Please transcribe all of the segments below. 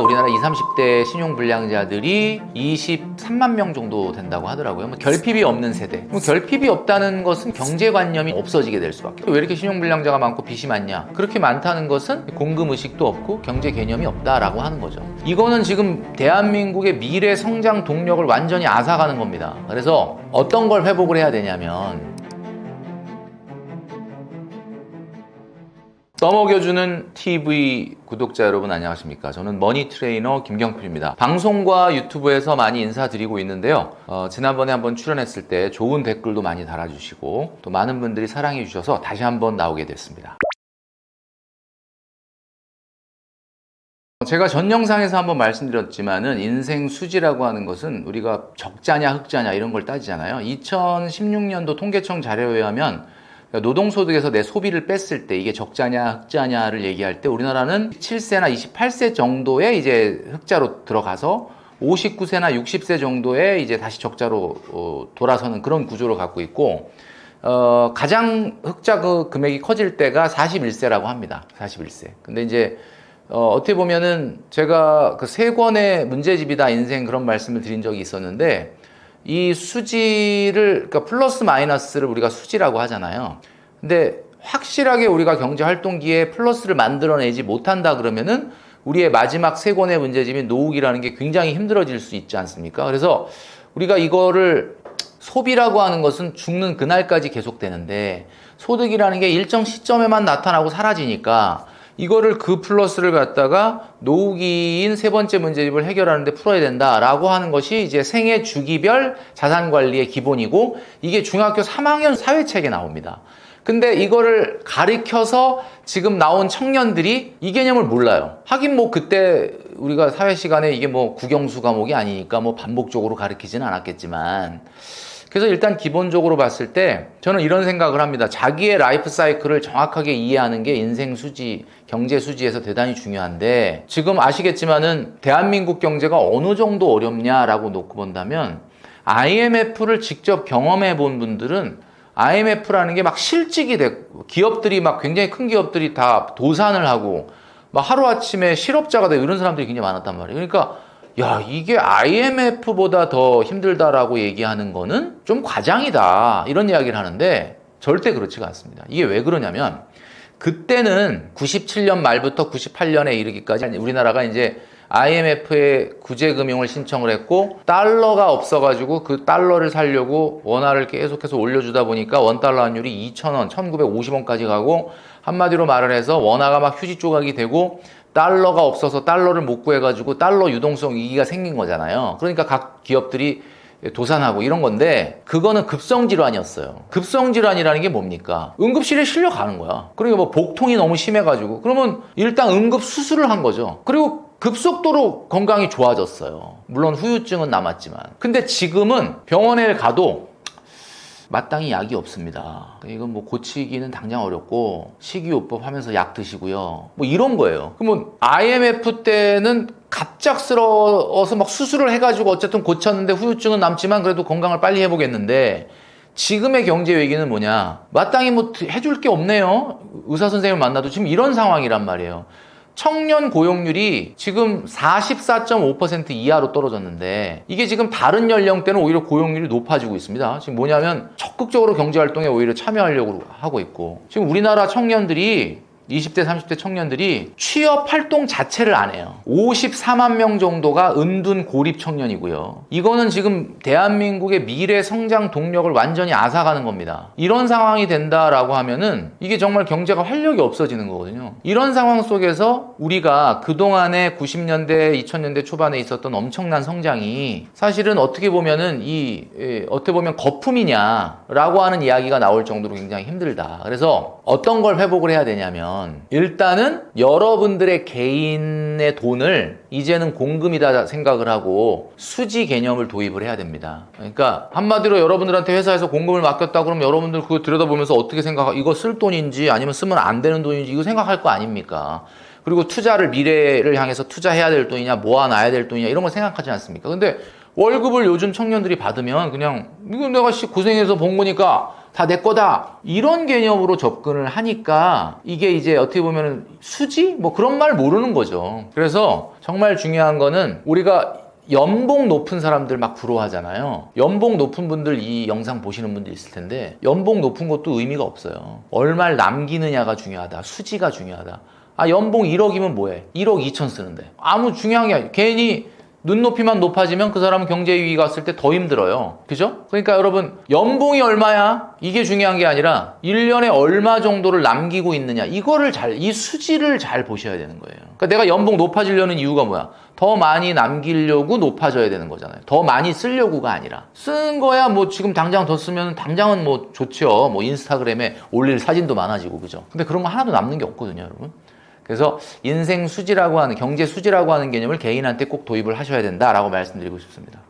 우리나라 20, 30대 신용불량자들이 23만 명 정도 된다고 하더라고요. 결핍이 없는 세대. 결핍이 없다는 것은 경제관념이 없어지게 될 수밖에. 왜 이렇게 신용불량자가 많고 빚이 많냐? 그렇게 많다는 것은 공금의식도 없고 경제 개념이 없다라고 하는 거죠. 이거는 지금 대한민국의 미래 성장 동력을 완전히 앗아가는 겁니다. 그래서 어떤 걸 회복을 해야 되냐면 떠먹여주는 TV 구독자 여러분 안녕하십니까? 저는 머니트레이너 김경필입니다. 방송과 유튜브에서 많이 인사드리고 있는데요. 지난번에 한번 출연했을 때 좋은 댓글도 많이 달아주시고 또 많은 분들이 사랑해 주셔서 다시 한번 나오게 됐습니다. 제가 전 영상에서 한번 말씀드렸지만은 인생 수지라고 하는 것은 우리가 적자냐 흑자냐 이런 걸 따지잖아요. 2016년도 통계청 자료에 의하면 노동소득에서 내 소비를 뺐을 때 이게 적자냐 흑자냐를 얘기할 때 우리나라는 7세나 28세 정도에 이제 흑자로 들어가서 59세나 60세 정도에 이제 다시 적자로 돌아서는 그런 구조를 갖고 있고 가장 흑자 금액이 커질 때가 41세라고 합니다. 41세. 근데 이제 어떻게 보면은 제가 그 3권의 문제집이다 인생 그런 말씀을 드린 적이 있었는데 이 수지를, 그러니까 플러스 마이너스를 우리가 수지라고 하잖아요. 근데 확실하게 우리가 경제 활동기에 플러스를 만들어내지 못한다 그러면은 우리의 마지막 3권의 문제집인 노후기라는 게 굉장히 힘들어질 수 있지 않습니까? 그래서 우리가 이거를 소비라고 하는 것은 죽는 그날까지 계속되는데 소득이라는 게 일정 시점에만 나타나고 사라지니까 이거를 그 플러스를 갖다가 노후기인 3번째 문제집을 해결하는데 풀어야 된다라고 하는 것이 이제 생애 주기별 자산관리의 기본이고 이게 중학교 3학년 사회책에 나옵니다. 근데 이거를 가르쳐서 지금 나온 청년들이 이 개념을 몰라요. 하긴 뭐 그때 우리가 사회 시간에 이게 뭐 국영수 과목이 아니니까 뭐 반복적으로 가르치지는 않았겠지만 그래서 일단 기본적으로 봤을 때 저는 이런 생각을 합니다. 자기의 라이프 사이클을 정확하게 이해하는 게 인생 수지, 경제 수지에서 대단히 중요한데 지금 아시겠지만은 대한민국 경제가 어느 정도 어렵냐라고 놓고 본다면 IMF를 직접 경험해 본 분들은 IMF라는 게 막 실직이 되고 기업들이 막 굉장히 큰 기업들이 다 도산을 하고 막 하루아침에 실업자가 되고 이런 사람들이 굉장히 많았단 말이에요. 그러니까 야, 이게 IMF보다 더 힘들다라고 얘기하는 거는 좀 과장이다. 이런 이야기를 하는데 절대 그렇지가 않습니다. 이게 왜 그러냐면 그때는 97년 말부터 98년에 이르기까지 우리나라가 이제 IMF에 구제금융을 신청을 했고 달러가 없어가지고 그 달러를 살려고 원화를 계속해서 올려주다 보니까 원달러 환율이 2,000원, 1,950원까지 가고 한마디로 말을 해서 원화가 막 휴지 조각이 되고 달러가 없어서 달러를 못 구해가지고 달러 유동성 위기가 생긴 거잖아요. 그러니까 각 기업들이 도산하고 이런 건데 그거는 급성질환이었어요. 급성질환이라는 게 뭡니까? 응급실에 실려가는 거야. 그러니까 뭐 복통이 너무 심해가지고 그러면 일단 응급 수술을 한 거죠. 그리고 급속도로 건강이 좋아졌어요. 물론 후유증은 남았지만. 근데 지금은 병원에 가도 마땅히 약이 없습니다. 이건 뭐 고치기는 당장 어렵고 식이요법 하면서 약 드시고요. 뭐 이런 거예요. 그러면 IMF 때는 갑작스러워서 막 수술을 해가지고 어쨌든 고쳤는데 후유증은 남지만 그래도 건강을 빨리 회복했는데 지금의 경제 위기는 뭐냐? 마땅히 뭐 해줄 게 없네요. 의사 선생님을 만나도 지금 이런 상황이란 말이에요. 청년 고용률이 지금 44.5% 이하로 떨어졌는데 이게 지금 다른 연령대는 오히려 고용률이 높아지고 있습니다. 지금 뭐냐면 적극적으로 경제활동에 오히려 참여하려고 하고 있고 지금 우리나라 청년들이 20대, 30대 청년들이 취업 활동 자체를 안 해요. 54만 명 정도가 은둔 고립 청년이고요. 이거는 지금 대한민국의 미래 성장 동력을 완전히 앗아가는 겁니다. 이런 상황이 된다라고 하면은 이게 정말 경제가 활력이 없어지는 거거든요. 이런 상황 속에서 우리가 그동안에 90년대, 2000년대 초반에 있었던 엄청난 성장이 사실은 어떻게 보면은 어떻게 보면 거품이냐라고 하는 이야기가 나올 정도로 굉장히 힘들다. 그래서 어떤 걸 회복을 해야 되냐면 일단은 여러분들의 개인의 돈을 이제는 공금이다 생각을 하고 수지 개념을 도입을 해야 됩니다. 그러니까 한마디로 여러분들한테 회사에서 공금을 맡겼다 그러면 여러분들 그거 들여다보면서 어떻게 이거 쓸 돈인지 아니면 쓰면 안 되는 돈인지 이거 생각할 거 아닙니까? 그리고 투자를 미래를 향해서 투자해야 될 돈이냐 모아놔야 될 돈이냐 이런 걸 생각하지 않습니까? 근데 월급을 요즘 청년들이 받으면 그냥 이거 내가 고생해서 번 거니까 다 내 거다. 이런 개념으로 접근을 하니까 이게 이제 어떻게 보면은 수지? 뭐 그런 말 모르는 거죠. 그래서 정말 중요한 거는 우리가 연봉 높은 사람들 막 부러워하잖아요. 연봉 높은 분들 이 영상 보시는 분들 있을 텐데 연봉 높은 것도 의미가 없어요. 얼마를 남기느냐가 중요하다. 수지가 중요하다. 아, 연봉 1억이면 뭐해? 1억 2천 쓰는데. 아무 중요한 게 아니에요. 괜히 눈높이만 높아지면 그 사람은 경제 위기가 왔을 때 더 힘들어요. 그죠? 그러니까 여러분, 연봉이 얼마야? 이게 중요한 게 아니라 1년에 얼마 정도를 남기고 있느냐. 이거를 이 수지를 잘 보셔야 되는 거예요. 그러니까 내가 연봉 높아지려는 이유가 뭐야? 더 많이 남기려고 높아져야 되는 거잖아요. 더 많이 쓰려고가 아니라. 쓰는 거야 뭐 지금 당장 더 쓰면 당장은 뭐 좋죠. 뭐 인스타그램에 올릴 사진도 많아지고, 그죠? 근데 그런 거 하나도 남는 게 없거든요, 여러분. 그래서 인생 수지라고 하는, 경제 수지라고 하는 개념을 개인한테 꼭 도입을 하셔야 된다라고 말씀드리고 싶습니다.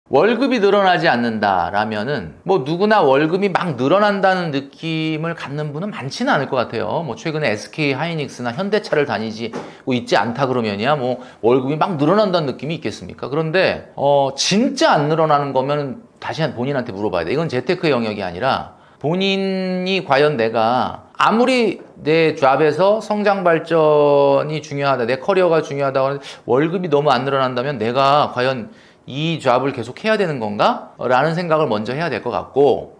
월급이 늘어나지 않는다라면은 뭐 누구나 월급이 막 늘어난다는 느낌을 갖는 분은 많지는 않을 것 같아요. 뭐 최근에 SK 하이닉스나 현대차를 다니고 있지 않다 그러면이야 뭐 월급이 막 늘어난다는 느낌이 있겠습니까? 그런데 진짜 안 늘어나는 거면 다시 본인한테 물어봐야 돼. 이건 재테크의 영역이 아니라 본인이 과연 내가 아무리 내 잡에서 성장 발전이 중요하다, 내 커리어가 중요하다고 하는데 월급이 너무 안 늘어난다면 내가 과연 이 잡을 계속 해야 되는 건가? 라는 생각을 먼저 해야 될 것 같고,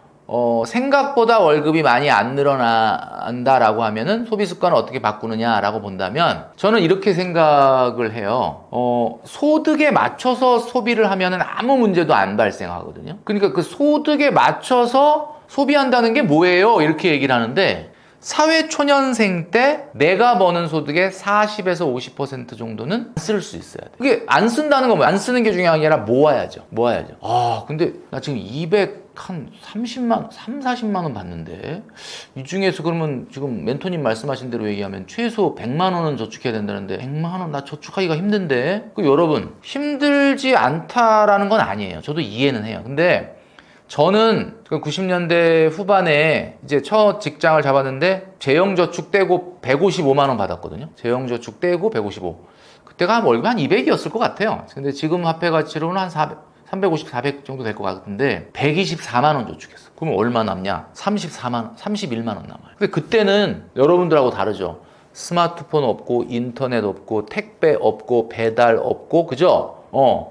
생각보다 월급이 많이 안 늘어난다라고 하면은 소비 습관을 어떻게 바꾸느냐라고 본다면 저는 이렇게 생각을 해요. 소득에 맞춰서 소비를 하면은 아무 문제도 안 발생하거든요. 그러니까 그 소득에 맞춰서 소비한다는 게 뭐예요? 이렇게 얘기를 하는데 사회초년생 때 내가 버는 소득의 40에서 50% 정도는 쓸 수 있어야 돼. 그게 안 쓴다는 건 뭐야? 안 쓰는 게 중요한 게 아니라 모아야죠. 아, 근데 나 지금 30만, 40만 원 받는데 이 중에서 그러면 지금 멘토님 말씀하신 대로 얘기하면 최소 100만 원은 저축해야 된다는데 100만 원 나 저축하기가 힘든데 여러분 힘들지 않다라는 건 아니에요. 저도 이해는 해요. 근데 저는 90년대 후반에 이제 첫 직장을 잡았는데 재형저축 떼고 155만 원 받았거든요. 재형저축 떼고 155. 그때가 월급이 한 200이었을 것 같아요. 근데 지금 화폐 가치로는 한 350, 400 정도 될 것 같은데 124만 원 저축했어. 그러면 얼마 남냐? 31만 원 남아요. 근데 그때는 여러분들하고 다르죠. 스마트폰 없고 인터넷 없고 택배 없고 배달 없고 그죠?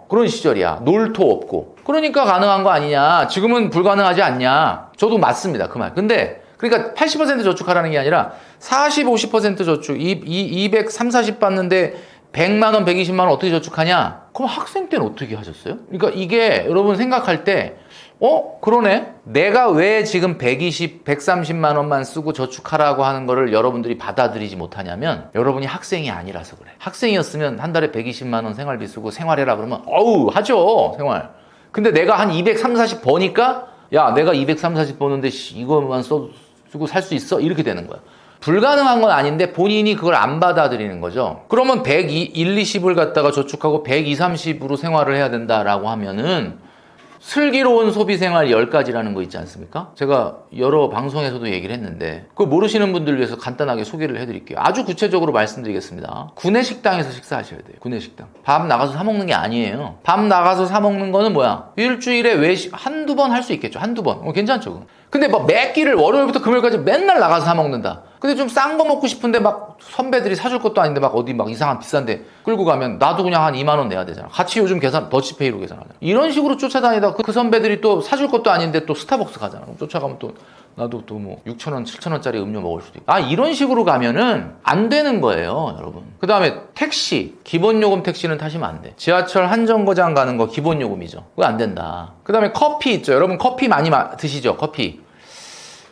그런 시절이야. 놀토 없고. 그러니까 가능한 거 아니냐. 지금은 불가능하지 않냐. 저도 맞습니다. 그 말. 근데 그러니까 80% 저축하라는 게 아니라 40, 50% 저축 230, 40 받는데 100만 원, 120만 원 어떻게 저축하냐? 그럼 학생 때는 어떻게 하셨어요? 그러니까 이게 여러분 생각할 때 그러네. 내가 왜 지금 120, 130만 원만 쓰고 저축하라고 하는 거를 여러분들이 받아들이지 못하냐면 여러분이 학생이 아니라서 그래. 학생이었으면 한 달에 120만 원 생활비 쓰고 생활해라 그러면 하죠. 생활. 근데 내가 한 230, 40 버니까 야, 내가 230, 40 버는데 이거만 쓰고 살 수 있어? 이렇게 되는 거야. 불가능한 건 아닌데 본인이 그걸 안 받아들이는 거죠. 그러면 100, 20을 갖다가 저축하고 120, 30으로 생활을 해야 된다라고 하면은 슬기로운 소비생활 10가지라는 거 있지 않습니까? 제가 여러 방송에서도 얘기를 했는데 그거 모르시는 분들 위해서 간단하게 소개를 해드릴게요. 아주 구체적으로 말씀드리겠습니다. 구내식당에서 식사하셔야 돼요. 구내식당. 밥 나가서 사 먹는 게 아니에요. 밥 나가서 사 먹는 거는 뭐야? 일주일에 한두 번 할 수 있겠죠. 한두 번. 괜찮죠. 근데 막 매 끼를 월요일부터 금요일까지 맨날 나가서 사 먹는다. 근데 좀 싼 거 먹고 싶은데 막 선배들이 사줄 것도 아닌데 막 어디 막 이상한 비싼데 끌고 가면 나도 그냥 한 2만 원 내야 되잖아. 같이 요즘 더치페이로 계산하잖아. 이런 식으로 쫓아다니다 그 선배들이 또 사줄 것도 아닌데 또 스타벅스 가잖아. 그럼 쫓아가면 또 나도 또 뭐 6,000원, 7,000원짜리 음료 먹을 수도 있고. 이런 식으로 가면은 안 되는 거예요, 여러분. 그 다음에 택시, 기본요금 택시는 타시면 안 돼. 지하철 한정거장 가는 거 기본요금이죠. 그거 안 된다. 그 다음에 커피 있죠. 여러분 커피 많이 드시죠, 커피.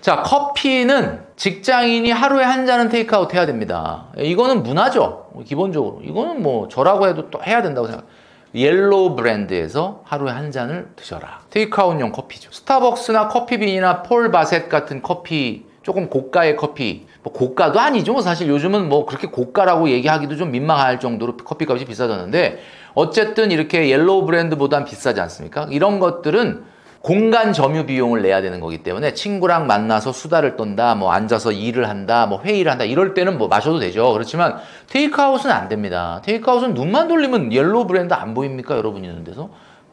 자, 커피는 직장인이 하루에 한 잔은 테이크아웃 해야 됩니다. 이거는 문화죠. 기본적으로. 이거는 뭐 저라고 해도 또 해야 된다고 생각해요. 옐로우 브랜드에서 하루에 한 잔을 드셔라. 테이크아웃용 커피죠. 스타벅스나 커피빈이나 폴 바셋 같은 커피, 조금 고가의 커피, 뭐 고가도 아니죠. 사실 요즘은 뭐 그렇게 고가라고 얘기하기도 좀 민망할 정도로 커피값이 비싸졌는데 어쨌든 이렇게 옐로우 브랜드보단 비싸지 않습니까? 이런 것들은 공간 점유 비용을 내야 되는 거기 때문에 친구랑 만나서 수다를 떤다, 뭐 앉아서 일을 한다, 뭐 회의를 한다, 이럴 때는 뭐 마셔도 되죠. 그렇지만 테이크아웃은 안 됩니다. 테이크아웃은 눈만 돌리면 옐로우 브랜드 안 보입니까? 여러분 있는 데서.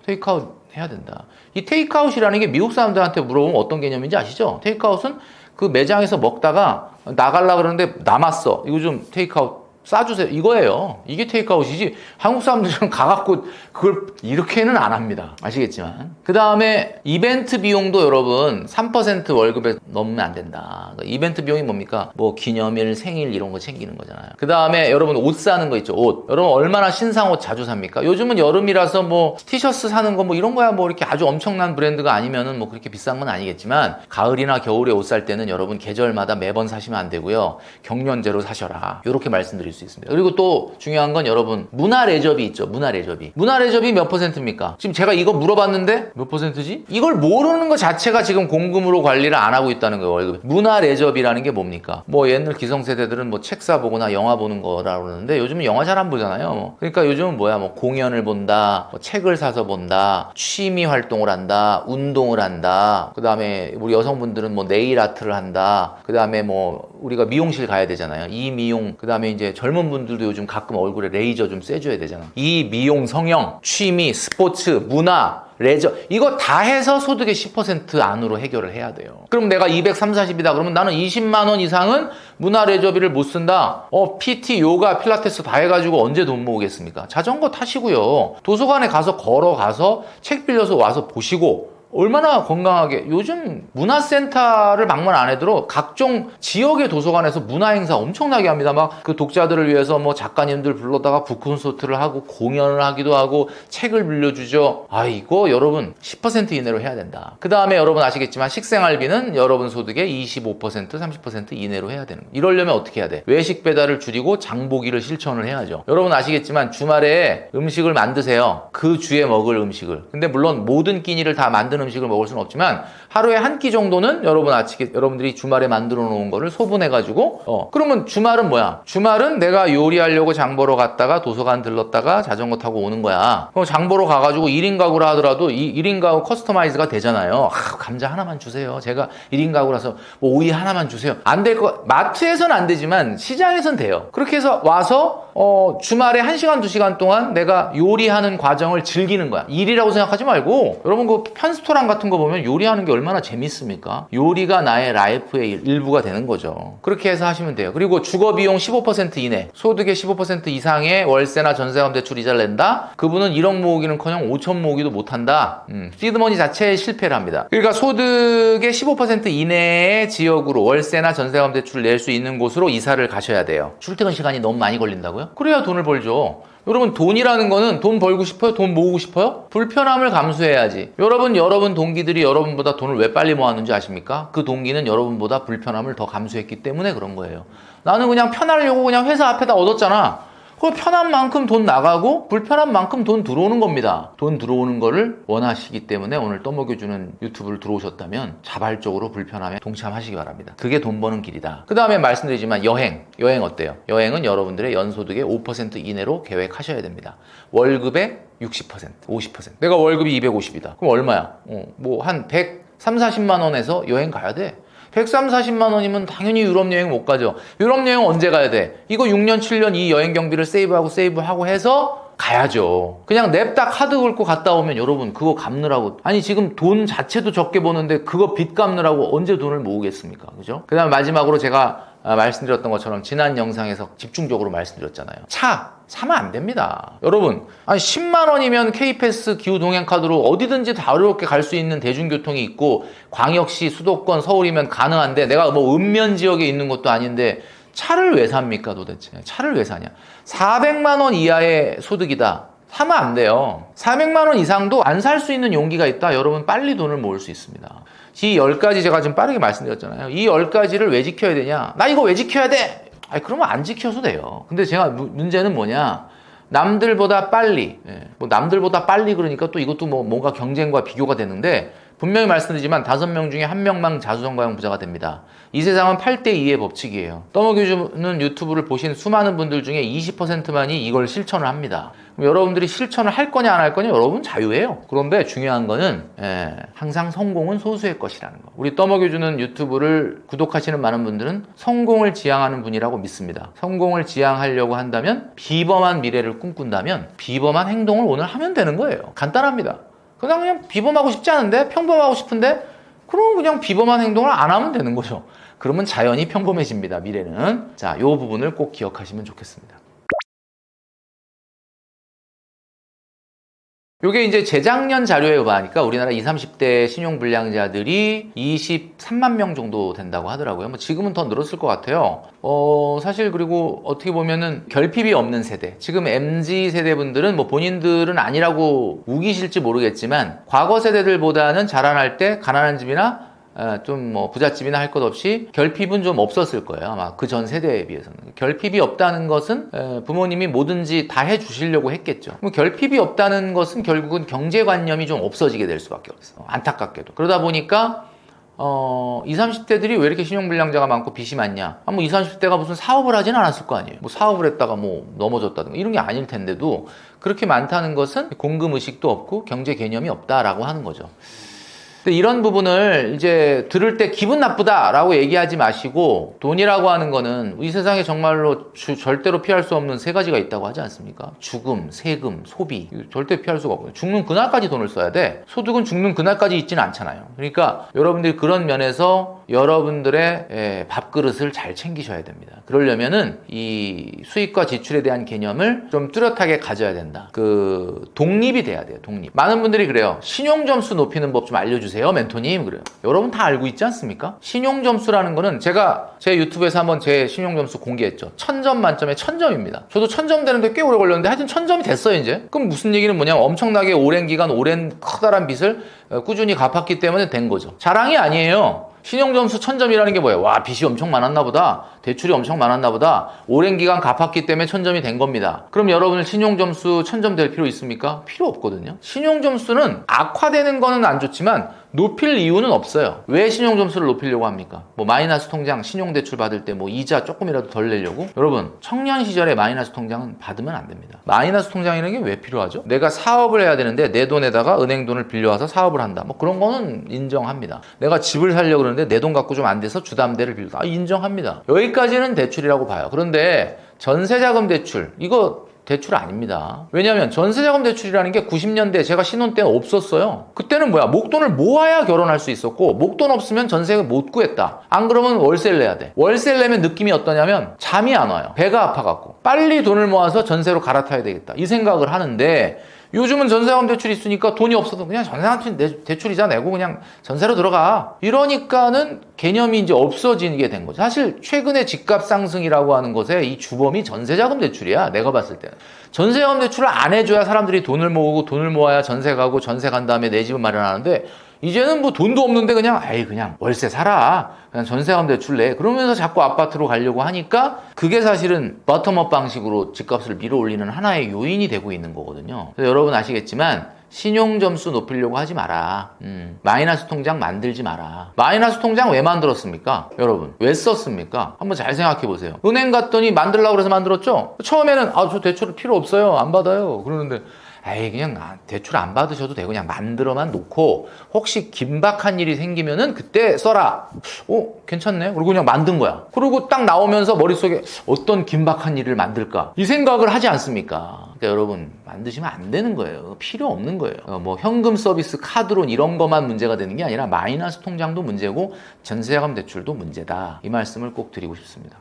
테이크아웃 해야 된다. 이 테이크아웃이라는 게 미국 사람들한테 물어보면 어떤 개념인지 아시죠? 테이크아웃은 그 매장에서 먹다가 나가려고 그러는데 남았어. 이거 좀 테이크아웃 싸주세요. 이거예요. 이게 테이크아웃이지. 한국 사람들은 가갖고 그걸 이렇게는 안 합니다. 아시겠지만. 그 다음에 이벤트 비용도 여러분 3% 월급에 넘으면 안 된다. 그러니까 이벤트 비용이 뭡니까? 뭐 기념일, 생일 이런 거 챙기는 거잖아요. 그 다음에 여러분 옷 사는 거 있죠. 옷. 여러분 얼마나 신상 옷 자주 삽니까? 요즘은 여름이라서 뭐 티셔츠 사는 거 뭐 이런 거야 뭐 이렇게 아주 엄청난 브랜드가 아니면은 뭐 그렇게 비싼 건 아니겠지만 가을이나 겨울에 옷 살 때는 여러분 계절마다 매번 사시면 안 되고요. 경년제로 사셔라. 이렇게 말씀드릴 수 있습니다. 그리고 또 중요한 건 여러분 문화 레저비 있죠. 문화 레저비. 문화 레저비 몇 퍼센트입니까? 지금 제가 이거 물어봤는데 몇 퍼센트지? 이걸 모르는 것 자체가 지금 공금으로 관리를 안 하고 있다는 거예요. 월급. 문화 레저비라는 게 뭡니까? 뭐 옛날 기성세대들은 뭐 책 사보거나 영화 보는 거라고 그러는데 요즘은 영화 잘 안 보잖아요. 그러니까 요즘은 뭐야 뭐 공연을 본다, 뭐 책을 사서 본다, 취미 활동을 한다, 운동을 한다. 그 다음에 우리 여성분들은 뭐 네일 아트를 한다. 그 다음에 뭐 우리가 미용실 가야 되잖아요. 이 미용. 그 다음에 이제 젊은 분들도 요즘 가끔 얼굴에 레이저 좀 쐬줘야 되잖아. 이 미용 성형, 취미, 스포츠, 문화, 레저 이거 다 해서 소득의 10% 안으로 해결을 해야 돼요. 그럼 내가 230, 40이다 그러면 나는 20만 원 이상은 문화 레저비를 못 쓴다. PT, 요가, 필라테스 다 해가지고 언제 돈 모으겠습니까? 자전거 타시고요. 도서관에 가서 걸어가서 책 빌려서 와서 보시고 얼마나 건강하게. 요즘 문화센터를 방문 안 해도 각종 지역의 도서관에서 문화행사 엄청나게 합니다. 막 그 독자들을 위해서 뭐 작가님들 불러다가 북콘서트를 하고 공연을 하기도 하고 책을 빌려주죠. 이거 여러분 10% 이내로 해야 된다. 그 다음에 여러분 아시겠지만 식생활비는 여러분 소득의 25%, 30% 이내로 해야 되는 거예요. 이러려면 어떻게 해야 돼? 외식 배달을 줄이고 장보기를 실천을 해야죠. 여러분 아시겠지만 주말에 음식을 만드세요. 그 주에 먹을 음식을. 근데 물론 모든 끼니를 다 만드는 음식을 먹을 수는 없지만 하루에 한 끼 정도는 여러분들이 주말에 만들어 놓은 거를 소분해가지고 그러면 주말은 뭐야? 주말은 내가 요리하려고 장 보러 갔다가 도서관 들렀다가 자전거 타고 오는 거야. 그럼 장 보러 가가지고 1인 가구라 하더라도 이 1인 가구 커스터마이즈가 되잖아요. 감자 하나만 주세요. 제가 1인 가구라서 뭐 오이 하나만 주세요. 안 될 거 마트에서는 안 되지만 시장에서는 돼요. 그렇게 해서 와서 주말에 1시간, 2시간 동안 내가 요리하는 과정을 즐기는 거야. 일이라고 생각하지 말고 여러분 그 편스토랑 같은 거 보면 요리하는 게 얼마나 재밌습니까? 요리가 나의 라이프의 일부가 되는 거죠. 그렇게 해서 하시면 돼요. 그리고 주거비용 15% 이내, 소득의 15% 이상의 월세나 전세금 대출 이자를 낸다? 그분은 1억 모으기는커녕 5천 모으기도 못한다. 시드머니 자체에 실패를 합니다. 그러니까 소득의 15% 이내의 지역으로 월세나 전세금 대출을 낼 수 있는 곳으로 이사를 가셔야 돼요. 출퇴근 시간이 너무 많이 걸린다고요? 그래야 돈을 벌죠. 여러분 돈이라는 거는 돈 벌고 싶어요? 돈 모으고 싶어요? 불편함을 감수해야지. 여러분 동기들이 여러분보다 돈을 왜 빨리 모았는지 아십니까? 그 동기는 여러분보다 불편함을 더 감수했기 때문에 그런 거예요. 나는 그냥 편하려고 그냥 회사 앞에다 얻었잖아. 그 편한 만큼 돈 나가고 불편한 만큼 돈 들어오는 겁니다. 돈 들어오는 거를 원하시기 때문에 오늘 떠먹여주는 유튜브를 들어오셨다면 자발적으로 불편함에 동참하시기 바랍니다. 그게 돈 버는 길이다. 그 다음에 말씀드리지만 여행 어때요? 여행은 여러분들의 연소득의 5% 이내로 계획하셔야 됩니다. 월급의 60%, 50%. 내가 월급이 250이다. 그럼 얼마야? 뭐 한 130, 40만 원에서 여행 가야 돼. 130, 40만 원이면 당연히 유럽 여행 못 가죠. 유럽 여행 언제 가야 돼? 이거 6년, 7년 이 여행 경비를 세이브하고 해서 가야죠. 그냥 냅다 카드 긁고 갔다 오면 여러분 그거 갚느라고 아니 지금 돈 자체도 적게 버는데 그거 빚 갚느라고 언제 돈을 모으겠습니까? 그죠? 그 다음 마지막으로 제가 말씀드렸던 것처럼 지난 영상에서 집중적으로 말씀드렸잖아요. 차 사면 안 됩니다. 여러분 10만 원이면 K패스 기후동행카드로 어디든지 다 어렵게 갈 수 있는 대중교통이 있고 광역시 수도권 서울이면 가능한데 내가 뭐 읍면 지역에 있는 것도 아닌데 차를 왜 삽니까 도대체? 차를 왜 사냐? 400만 원 이하의 소득이다. 사면 안 돼요. 400만 원 이상도 안 살 수 있는 용기가 있다. 여러분 빨리 돈을 모을 수 있습니다. 이 10가지 제가 지금 빠르게 말씀드렸잖아요. 이 10가지를 왜 지켜야 되냐? 나 이거 왜 지켜야 돼? 그러면 안 지켜도 돼요. 근데 제가 문제는 뭐냐? 남들보다 빨리, 뭐 남들보다 빨리 그러니까 또 이것도 뭐 뭔가 경쟁과 비교가 되는데 분명히 말씀드리지만 5명 중에 1명만 자수성가형 부자가 됩니다. 이 세상은 8대2의 법칙이에요. 떠먹여주는 유튜브를 보신 수많은 분들 중에 20%만이 이걸 실천을 합니다. 그럼 여러분들이 실천을 할 거냐 안 할 거냐 여러분 자유예요. 그런데 중요한 거는 항상 성공은 소수의 것이라는 거. 우리 떠먹여주는 유튜브를 구독하시는 많은 분들은 성공을 지향하는 분이라고 믿습니다. 성공을 지향하려고 한다면 비범한 미래를 꿈꾼다면 비범한 행동을 오늘 하면 되는 거예요. 간단합니다. 그냥 비범하고 싶지 않은데 평범하고 싶은데 그럼 그냥 비범한 행동을 안 하면 되는 거죠. 그러면 자연히 평범해집니다. 미래는. 자, 이 부분을 꼭 기억하시면 좋겠습니다. 요게 이제 재작년 자료에 보니까 우리나라 20, 30대 신용불량자들이 23만 명 정도 된다고 하더라고요. 뭐 지금은 더 늘었을 것 같아요. 사실 그리고 어떻게 보면은 결핍이 없는 세대. 지금 MZ 세대분들은 뭐 본인들은 아니라고 우기실지 모르겠지만 과거 세대들보다는 자라날 때 가난한 집이나 좀 뭐 부잣집이나 할 것 없이 결핍은 좀 없었을 거예요. 아마 그 전 세대에 비해서는. 결핍이 없다는 것은 부모님이 뭐든지 다 해주시려고 했겠죠. 결핍이 없다는 것은 결국은 경제관념이 좀 없어지게 될 수밖에 없어요. 안타깝게도. 그러다 보니까 20, 30대들이 왜 이렇게 신용불량자가 많고 빚이 많냐? 뭐 20, 30대가 무슨 사업을 하진 않았을 거 아니에요. 뭐 사업을 했다가 뭐 넘어졌다든가 이런 게 아닐 텐데도 그렇게 많다는 것은 공금의식도 없고 경제 개념이 없다라고 하는 거죠. 근데 이런 부분을 이제 들을 때 기분 나쁘다라고 얘기하지 마시고 돈이라고 하는 거는 이 세상에 정말로 절대로 피할 수 없는 세 가지가 있다고 하지 않습니까? 죽음, 세금, 소비. 절대 피할 수가 없고요. 죽는 그날까지 돈을 써야 돼. 소득은 죽는 그날까지 있지는 않잖아요. 그러니까 여러분들이 그런 면에서 여러분들의 밥그릇을 잘 챙기셔야 됩니다. 그러려면은 이 수입과 지출에 대한 개념을 좀 뚜렷하게 가져야 된다. 그 독립이 돼야 돼요. 독립. 많은 분들이 그래요. 신용점수 높이는 법 좀 알려주세요. 멘토님. 그래요. 여러분 다 알고 있지 않습니까? 신용점수라는 거는 제가 제 유튜브에서 한번 제 신용점수 공개했죠. 1000점 만점에 1000점입니다. 저도 1000점 되는데 꽤 오래 걸렸는데 하여튼 1000점이 됐어요 이제. 그럼 무슨 얘기는 뭐냐면 엄청나게 오랜 기간 오랜 커다란 빚을 꾸준히 갚았기 때문에 된 거죠. 자랑이 아니에요. 신용점수 1000점이라는 게 뭐예요? 와, 빚이 엄청 많았나 보다. 대출이 엄청 많았나 보다. 오랜 기간 갚았기 때문에 1000점이 된 겁니다. 그럼 여러분 신용점수 1000점 될 필요 있습니까? 필요 없거든요. 신용점수는 악화되는 거는 안 좋지만 높일 이유는 없어요. 왜 신용점수를 높이려고 합니까? 뭐 마이너스 통장, 신용대출 받을 때 뭐 이자 조금이라도 덜 내려고? 여러분, 청년 시절에 마이너스 통장은 받으면 안 됩니다. 마이너스 통장이라는 게 왜 필요하죠? 내가 사업을 해야 되는데 내 돈에다가 은행 돈을 빌려와서 사업을 한다. 뭐 그런 거는 인정합니다. 내가 집을 살려고 그러는데 내 돈 갖고 좀 안 돼서 주담대를 빌려다. 인정합니다. 여기까지는 대출이라고 봐요. 그런데 전세자금 대출, 이거 대출 아닙니다. 왜냐하면 전세자금 대출이라는 게 90년대 제가 신혼 때는 없었어요. 그때는 뭐야? 목돈을 모아야 결혼할 수 있었고 목돈 없으면 전세를 못 구했다. 안 그러면 월세를 내야 돼. 월세를 내면 느낌이 어떠냐면 잠이 안 와요. 배가 아파갖고 빨리 돈을 모아서 전세로 갈아타야 되겠다. 이 생각을 하는데 요즘은 전세자금 대출이 있으니까 돈이 없어도 그냥 전세자금 대출이자 내고 그냥 전세로 들어가. 이러니까는 개념이 이제 없어지게 된 거죠. 사실 최근에 집값 상승이라고 하는 것에 이 주범이 전세자금 대출이야. 내가 봤을 때는. 전세자금 대출을 안 해줘야 사람들이 돈을 모으고 돈을 모아야 전세 가고 전세 간 다음에 내 집을 마련하는데 이제는 뭐 돈도 없는데 그냥 그냥 월세 살아. 그냥 전세자금 대출 내. 그러면서 자꾸 아파트로 가려고 하니까 그게 사실은 버텀업 방식으로 집값을 밀어 올리는 하나의 요인이 되고 있는 거거든요. 그래서 여러분 아시겠지만 신용점수 높이려고 하지 마라. 마이너스 통장 만들지 마라. 마이너스 통장 왜 만들었습니까? 여러분 왜 썼습니까? 한번 잘 생각해 보세요. 은행 갔더니 만들려고 그래서 만들었죠? 처음에는 저 대출 필요 없어요. 안 받아요. 그러는데 그냥 대출 안 받으셔도 되고 그냥 만들어만 놓고 혹시 긴박한 일이 생기면은 그때 써라. 괜찮네. 그리고 그냥 만든 거야. 그리고 딱 나오면서 머릿속에 어떤 긴박한 일을 만들까? 이 생각을 하지 않습니까? 그러니까 여러분 만드시면 안 되는 거예요. 필요 없는 거예요. 뭐 현금 서비스, 카드론 이런 것만 문제가 되는 게 아니라 마이너스 통장도 문제고 전세자금 대출도 문제다. 이 말씀을 꼭 드리고 싶습니다.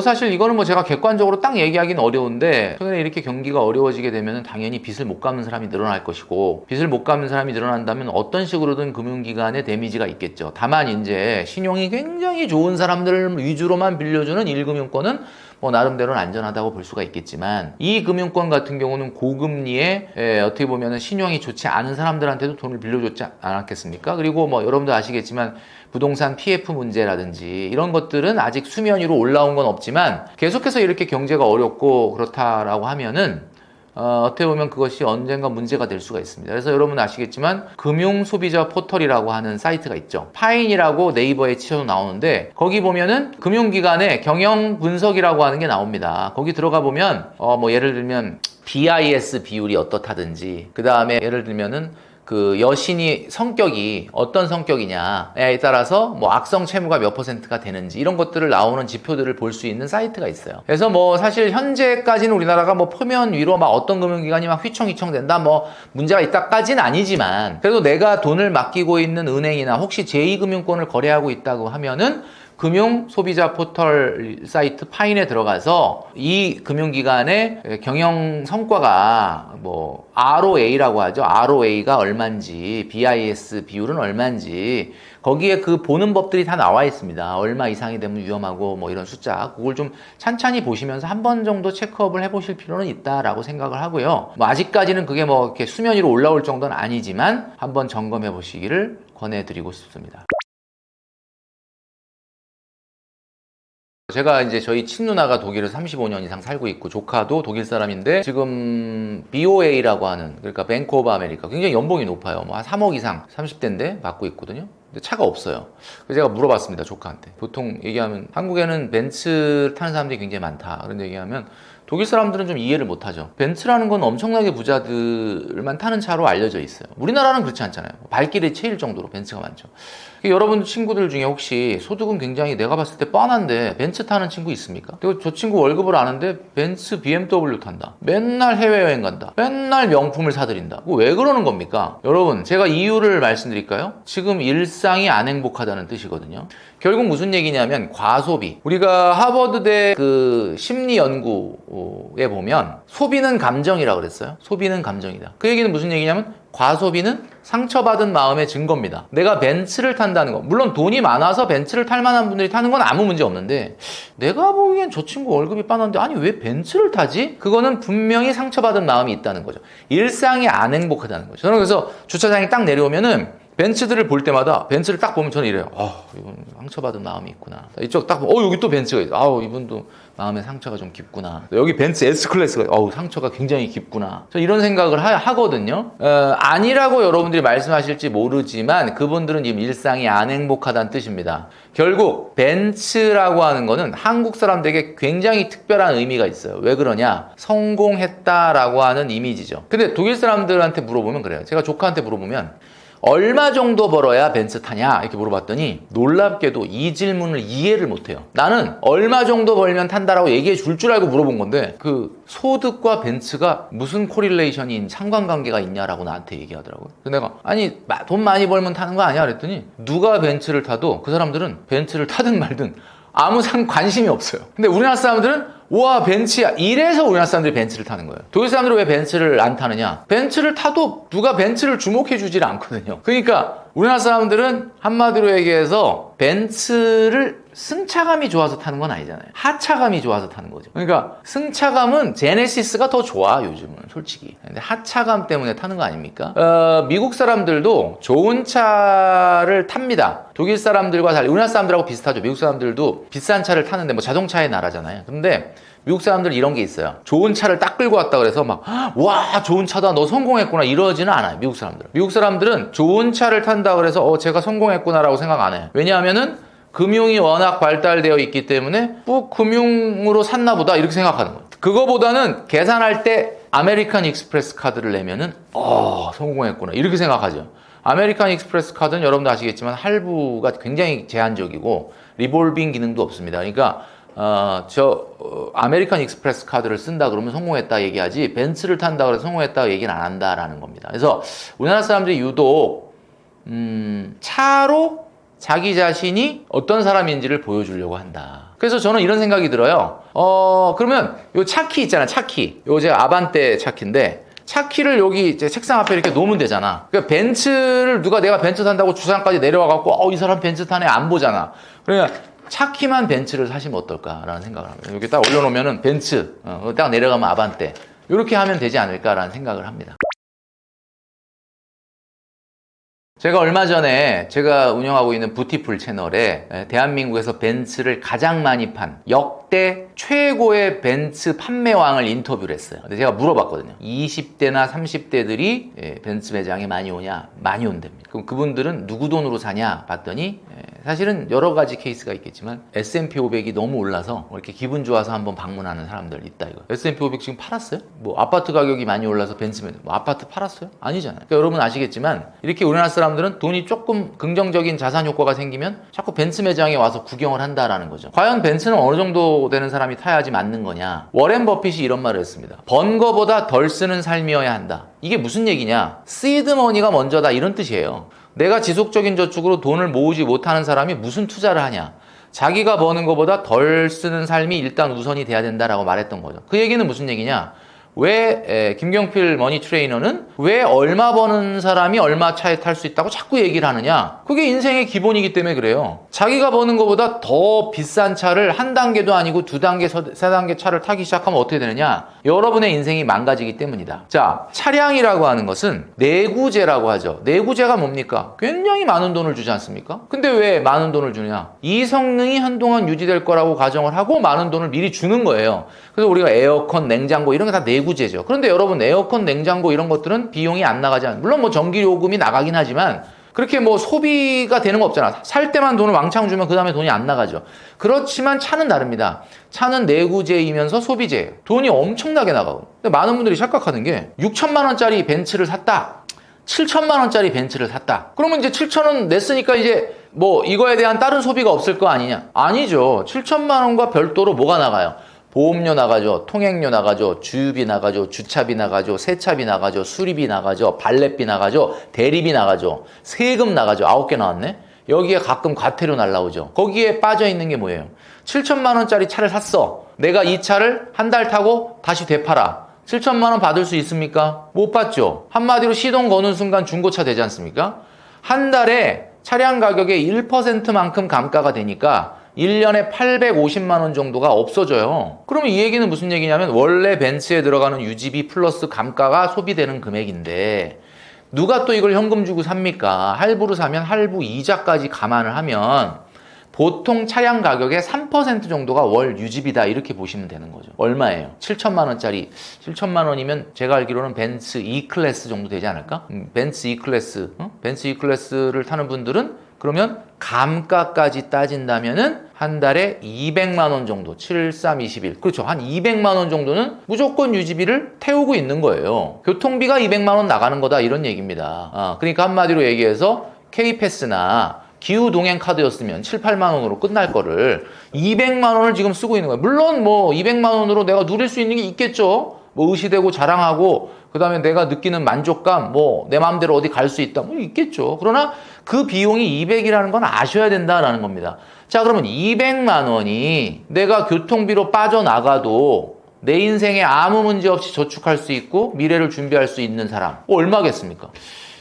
사실 이거는 뭐 제가 객관적으로 딱 얘기하기는 어려운데 최근에 이렇게 경기가 어려워지게 되면 당연히 빚을 못 갚는 사람이 늘어날 것이고 빚을 못 갚는 사람이 늘어난다면 어떤 식으로든 금융기관에 데미지가 있겠죠. 다만 이제 신용이 굉장히 좋은 사람들 위주로만 빌려주는 1금융권은 뭐 나름대로는 안전하다고 볼 수가 있겠지만 이 금융권 같은 경우는 고금리에 어떻게 보면 신용이 좋지 않은 사람들한테도 돈을 빌려줬지 않았겠습니까? 그리고 뭐 여러분도 아시겠지만 부동산 PF 문제라든지 이런 것들은 아직 수면 위로 올라온 건 없지만 계속해서 이렇게 경제가 어렵고 그렇다라고 하면은 어떻게 보면 그것이 언젠가 문제가 될 수가 있습니다. 그래서 여러분 아시겠지만 금융소비자 포털이라고 하는 사이트가 있죠. 파인이라고 네이버에 치셔도 나오는데 거기 보면은 금융기관의 경영 분석이라고 하는 게 나옵니다. 거기 들어가 보면 뭐 예를 들면 BIS 비율이 어떻다든지 그 다음에 예를 들면은 그 여신이 성격이 어떤 성격이냐에 따라서 뭐 악성 채무가 몇 %가 되는지 이런 것들을 나오는 지표들을 볼 수 있는 사이트가 있어요. 그래서 뭐 사실 현재까지는 우리나라가 뭐 표면 위로 막 어떤 금융기관이 막 휘청휘청 된다 뭐 문제가 있다까지는 아니지만 그래도 내가 돈을 맡기고 있는 은행이나 혹시 제2금융권을 거래하고 있다고 하면은 금융 소비자 포털 사이트 파인에 들어가서 이 금융기관의 경영 성과가 뭐 ROA라고 하죠. ROA가 얼마인지, BIS 비율은 얼마인지 거기에 그 보는 법들이 다 나와 있습니다. 얼마 이상이 되면 위험하고 뭐 이런 숫자 그걸 좀 찬찬히 보시면서 한 번 정도 체크업을 해보실 필요는 있다라고 생각을 하고요. 뭐 아직까지는 그게 뭐 이렇게 수면 위로 올라올 정도는 아니지만 한번 점검해 보시기를 권해드리고 싶습니다. 제가 이제 저희 친누나가 독일에서 35년 이상 살고 있고 조카도 독일 사람인데 지금 BOA라고 하는 그러니까 뱅크 오브 아메리카 굉장히 연봉이 높아요. 뭐 한 3억 이상 30대인데 받고 있거든요. 근데 차가 없어요. 그래서 제가 물어봤습니다. 조카한테. 보통 얘기하면 한국에는 벤츠 타는 사람들이 굉장히 많다. 그런 얘기하면 독일 사람들은 좀 이해를 못하죠. 벤츠라는 건 엄청나게 부자들만 타는 차로 알려져 있어요. 우리나라는 그렇지 않잖아요. 발길에 채일 정도로 벤츠가 많죠. 여러분 친구들 중에 혹시 소득은 굉장히 내가 봤을 때 뻔한데 벤츠 타는 친구 있습니까? 그리고 저 친구 월급을 아는데 벤츠 BMW 탄다. 맨날 해외여행 간다. 맨날 명품을 사들인다. 왜 그러는 겁니까? 여러분 제가 이유를 말씀드릴까요? 지금 일상이 안 행복하다는 뜻이거든요. 결국 무슨 얘기냐면 과소비. 우리가 하버드대 그 심리 연구에 보면 소비는 감정이라고 그랬어요. 소비는 감정이다. 그 얘기는 무슨 얘기냐면 과소비는 상처받은 마음의 증거입니다. 내가 벤츠를 탄다는 거. 물론 돈이 많아서 벤츠를 탈 만한 분들이 타는 건 아무 문제 없는데 내가 보기엔 저 친구 월급이 빠는데 아니 왜 벤츠를 타지? 그거는 분명히 상처받은 마음이 있다는 거죠. 일상이 안 행복하다는 거죠. 저는 그래서 주차장에 딱 내려오면은 벤츠들을 볼 때마다 벤츠를 딱 보면 저는 이래요. 이분 상처받은 마음이 있구나. 이쪽 딱 보면 여기 또 벤츠가 있어. 이분도 마음의 상처가 좀 깊구나. 여기 벤츠 S클래스가 상처가 굉장히 깊구나. 저 이런 생각을 하거든요. 아니라고 여러분들이 말씀하실지 모르지만 그분들은 지금 일상이 안 행복하다는 뜻입니다. 결국 벤츠라고 하는 거는 한국 사람들에게 굉장히 특별한 의미가 있어요. 왜 그러냐? 성공했다라고 하는 이미지죠. 근데 독일 사람들한테 물어보면 그래요. 제가 조카한테 물어보면 얼마 정도 벌어야 벤츠 타냐? 이렇게 물어봤더니 놀랍게도 이 질문을 이해를 못해요. 나는 얼마 정도 벌면 탄다라고 얘기해 줄 줄 알고 물어본 건데 그 소득과 벤츠가 무슨 코릴레이션이 상관관계가 있냐라고 나한테 얘기하더라고요. 그래서 내가 아니 돈 많이 벌면 타는 거 아니야? 그랬더니 누가 벤츠를 타도 그 사람들은 벤츠를 타든 말든 아무 관심이 없어요. 근데 우리나라 사람들은 와 벤츠야 이래서 우리나라 사람들이 벤츠를 타는 거예요. 독일 사람들은 왜 벤츠를 안 타느냐? 벤츠를 타도 누가 벤츠를 주목해 주질 않거든요. 그러니까 우리나라 사람들은 한마디로 얘기해서 벤츠를 승차감이 좋아서 타는 건 아니잖아요. 하차감이 좋아서 타는 거죠. 그러니까 승차감은 제네시스가 더 좋아 요즘은 솔직히. 근데 하차감 때문에 타는 거 아닙니까? 미국 사람들도 좋은 차를 탑니다. 독일 사람들과 달리 우리나라 사람들하고 비슷하죠. 미국 사람들도 비싼 차를 타는데 뭐 자동차의 나라잖아요. 근데 미국 사람들 이런 게 있어요. 좋은 차를 딱 끌고 왔다 그래서 막 와 좋은 차다 너 성공했구나 이러지는 않아요. 미국 사람들은. 미국 사람들은 좋은 차를 탄다 그래서 제가 성공했구나라고 생각 안 해요. 왜냐하면은 금융이 워낙 발달되어 있기 때문에 금융으로 샀나 보다 이렇게 생각하는 거예요. 그거보다는 계산할 때 아메리칸 익스프레스 카드를 내면은 성공했구나 이렇게 생각하죠. 아메리칸 익스프레스 카드는 여러분도 아시겠지만 할부가 굉장히 제한적이고 리볼빙 기능도 없습니다. 그러니까 아메리칸 익스프레스 카드를 쓴다 그러면 성공했다 얘기하지 벤츠를 탄다 그래서 성공했다 얘기는 안 한다라는 겁니다. 그래서 우리나라 사람들이 유독 차로 자기 자신이 어떤 사람인지를 보여주려고 한다. 그래서 저는 이런 생각이 들어요. 그러면 요 차키 있잖아, 차키. 요 제가 아반떼 차키인데 차키를 여기 제 책상 앞에 이렇게 놓으면 되잖아. 그러니까 벤츠를 내가 벤츠 탄다고 주차장까지 내려와갖고 이 사람 벤츠 타네 안 보잖아. 그러니까 차키만 벤츠를 사시면 어떨까라는 생각을 합니다. 여기 딱 올려놓으면은 벤츠, 딱 내려가면 아반떼. 이렇게 하면 되지 않을까라는 생각을 합니다. 제가 얼마 전에 제가 운영하고 있는 부티풀 채널에 대한민국에서 벤츠를 가장 많이 판 역대 최고의 벤츠 판매왕을 인터뷰를 했어요. 근데 제가 물어봤거든요. 20대나 30대들이 벤츠 매장에 많이 오냐? 많이 온답니다. 그럼 그분들은 누구 돈으로 사냐? 봤더니 사실은 여러 가지 케이스가 있겠지만 S&P 500이 너무 올라서 이렇게 기분 좋아서 한번 방문하는 사람들 있다 이거. S&P 500 지금 팔았어요? 뭐 아파트 가격이 많이 올라서 벤츠 매장 뭐 아파트 팔았어요? 아니잖아요. 그러니까 여러분 아시겠지만 이렇게 우리나라 사람들은 돈이 조금 긍정적인 자산 효과가 생기면 자꾸 벤츠 매장에 와서 구경을 한다라는 거죠. 과연 벤츠는 어느 정도 되는 사람이 타야지 맞는 거냐? 워렌 버핏이 이런 말을 했습니다. 번 거보다 덜 쓰는 삶이어야 한다. 이게 무슨 얘기냐? 시드머니가 먼저다 이런 뜻이에요. 내가 지속적인 저축으로 돈을 모으지 못하는 사람이 무슨 투자를 하냐? 자기가 버는 것보다 덜 쓰는 삶이 일단 우선이 돼야 된다라고 말했던 거죠. 그 얘기는 무슨 얘기냐? 왜 김경필 머니 트레이너는 왜 얼마 버는 사람이 얼마 차에 탈 수 있다고 자꾸 얘기를 하느냐? 그게 인생의 기본이기 때문에 그래요. 자기가 버는 것보다 더 비싼 차를 한 단계도 아니고 두 단계, 세 단계 차를 타기 시작하면 어떻게 되느냐? 여러분의 인생이 망가지기 때문이다. 자, 차량이라고 하는 것은 내구재라고 하죠. 내구재가 뭡니까? 굉장히 많은 돈을 주지 않습니까? 근데 왜 많은 돈을 주냐? 이 성능이 한동안 유지될 거라고 가정을 하고 많은 돈을 미리 주는 거예요. 그래서 우리가 에어컨, 냉장고 이런 게 다 내구재죠. 그런데 여러분 에어컨, 냉장고 이런 것들은 비용이 안 나가지 않아요. 물론 뭐 전기요금이 나가긴 하지만 그렇게 뭐 소비가 되는 거 없잖아. 살 때만 돈을 왕창 주면 그 다음에 돈이 안 나가죠. 그렇지만 차는 다릅니다. 차는 내구재이면서 소비재예요. 돈이 엄청나게 나가고. 근데 많은 분들이 착각하는 게 6천만 원짜리 벤츠를 샀다. 7천만 원짜리 벤츠를 샀다. 그러면 이제 7천 원 냈으니까 이제 뭐 이거에 대한 다른 소비가 없을 거 아니냐? 아니죠. 7천만 원과 별도로 뭐가 나가요? 보험료 나가죠. 통행료 나가죠. 주유비 나가죠. 주차비 나가죠. 세차비 나가죠. 수리비 나가죠. 발렛비 나가죠. 대리비 나가죠. 세금 나가죠. 9개 나왔네. 여기에 가끔 과태료 날라오죠. 거기에 빠져있는 게 뭐예요? 7천만 원짜리 차를 샀어. 내가 이 차를 한 달 타고 다시 되팔아. 7천만 원 받을 수 있습니까? 못 받죠. 한마디로 시동 거는 순간 중고차 되지 않습니까? 한 달에 차량 가격의 1%만큼 감가가 되니까 1년에 850만 원 정도가 없어져요. 그러면 이 얘기는 무슨 얘기냐면 원래 벤츠에 들어가는 유지비 플러스 감가가 소비되는 금액인데 누가 또 이걸 현금 주고 삽니까? 할부로 사면 할부 이자까지 감안을 하면 보통 차량 가격의 3% 정도가 월 유지비다 이렇게 보시면 되는 거죠. 얼마예요? 7천만 원짜리 7천만 원이면 제가 알기로는 벤츠 E클래스 정도 되지 않을까? 벤츠 E클래스 벤츠 E클래스를 타는 분들은 그러면 감가까지 따진다면은 한 달에 200만 원 정도 7321 그렇죠. 한 200만 원 정도는 무조건 유지비를 태우고 있는 거예요. 교통비가 200만 원 나가는 거다 이런 얘기입니다. 그러니까 한마디로 얘기해서 K패스나 기후동행 카드였으면 7, 8만 원으로 끝날 거를 200만 원을 지금 쓰고 있는 거예요. 물론 뭐 200만 원으로 내가 누릴 수 있는 게 있겠죠. 뭐 의시되고 자랑하고 그 다음에 내가 느끼는 만족감 뭐 내 마음대로 어디 갈 수 있다 뭐 있겠죠. 그러나 그 비용이 200이라는 건 아셔야 된다라는 겁니다. 자, 그러면 200만 원이 내가 교통비로 빠져나가도 내 인생에 아무 문제 없이 저축할 수 있고 미래를 준비할 수 있는 사람 얼마겠습니까?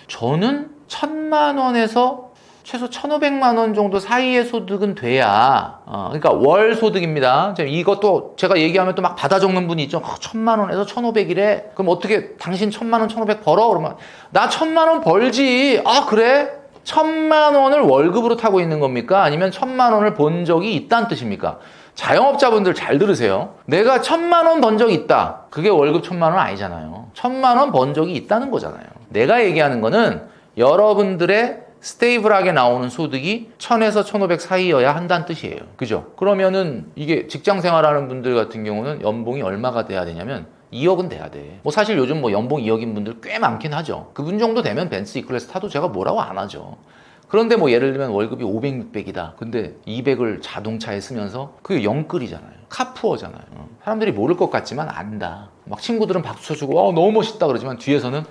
저는 1,000만 원에서 최소 1,500만 원 정도 사이의 소득은 돼야 그러니까 월 소득입니다. 이것도 제가 얘기하면 또 막 받아 적는 분이 있죠. 1,000만 원에서 1,500이래. 그럼 어떻게 당신 1,000만 원, 1,500 벌어? 그러면 나 1,000만 원 벌지. 아 그래? 1,000만 원을 월급으로 타고 있는 겁니까? 아니면 1,000만 원을 번 적이 있다는 뜻입니까? 자영업자분들 잘 들으세요. 내가 1,000만 원 번 적이 있다. 그게 월급 1,000만 원 아니잖아요. 1,000만 원 번 적이 있다는 거잖아요. 내가 얘기하는 거는 여러분들의 스테이블하게 나오는 소득이 1,000에서 1,500 사이여야 한다는 뜻이에요. 그죠? 그러면은 이게 직장 생활하는 분들 같은 경우는 연봉이 얼마가 돼야 되냐면 2억은 돼야 돼. 뭐 사실 요즘 뭐 연봉 2억인 분들 꽤 많긴 하죠. 그분 정도 되면 벤츠 E클래스 타도 제가 뭐라고 안 하죠. 그런데 뭐 예를 들면 월급이 500, 600이다. 근데 200을 자동차에 쓰면서 그게 영끌이잖아요. 카푸어잖아요. 사람들이 모를 것 같지만 안다. 막 친구들은 박수 쳐주고 너무 멋있다 그러지만 뒤에서는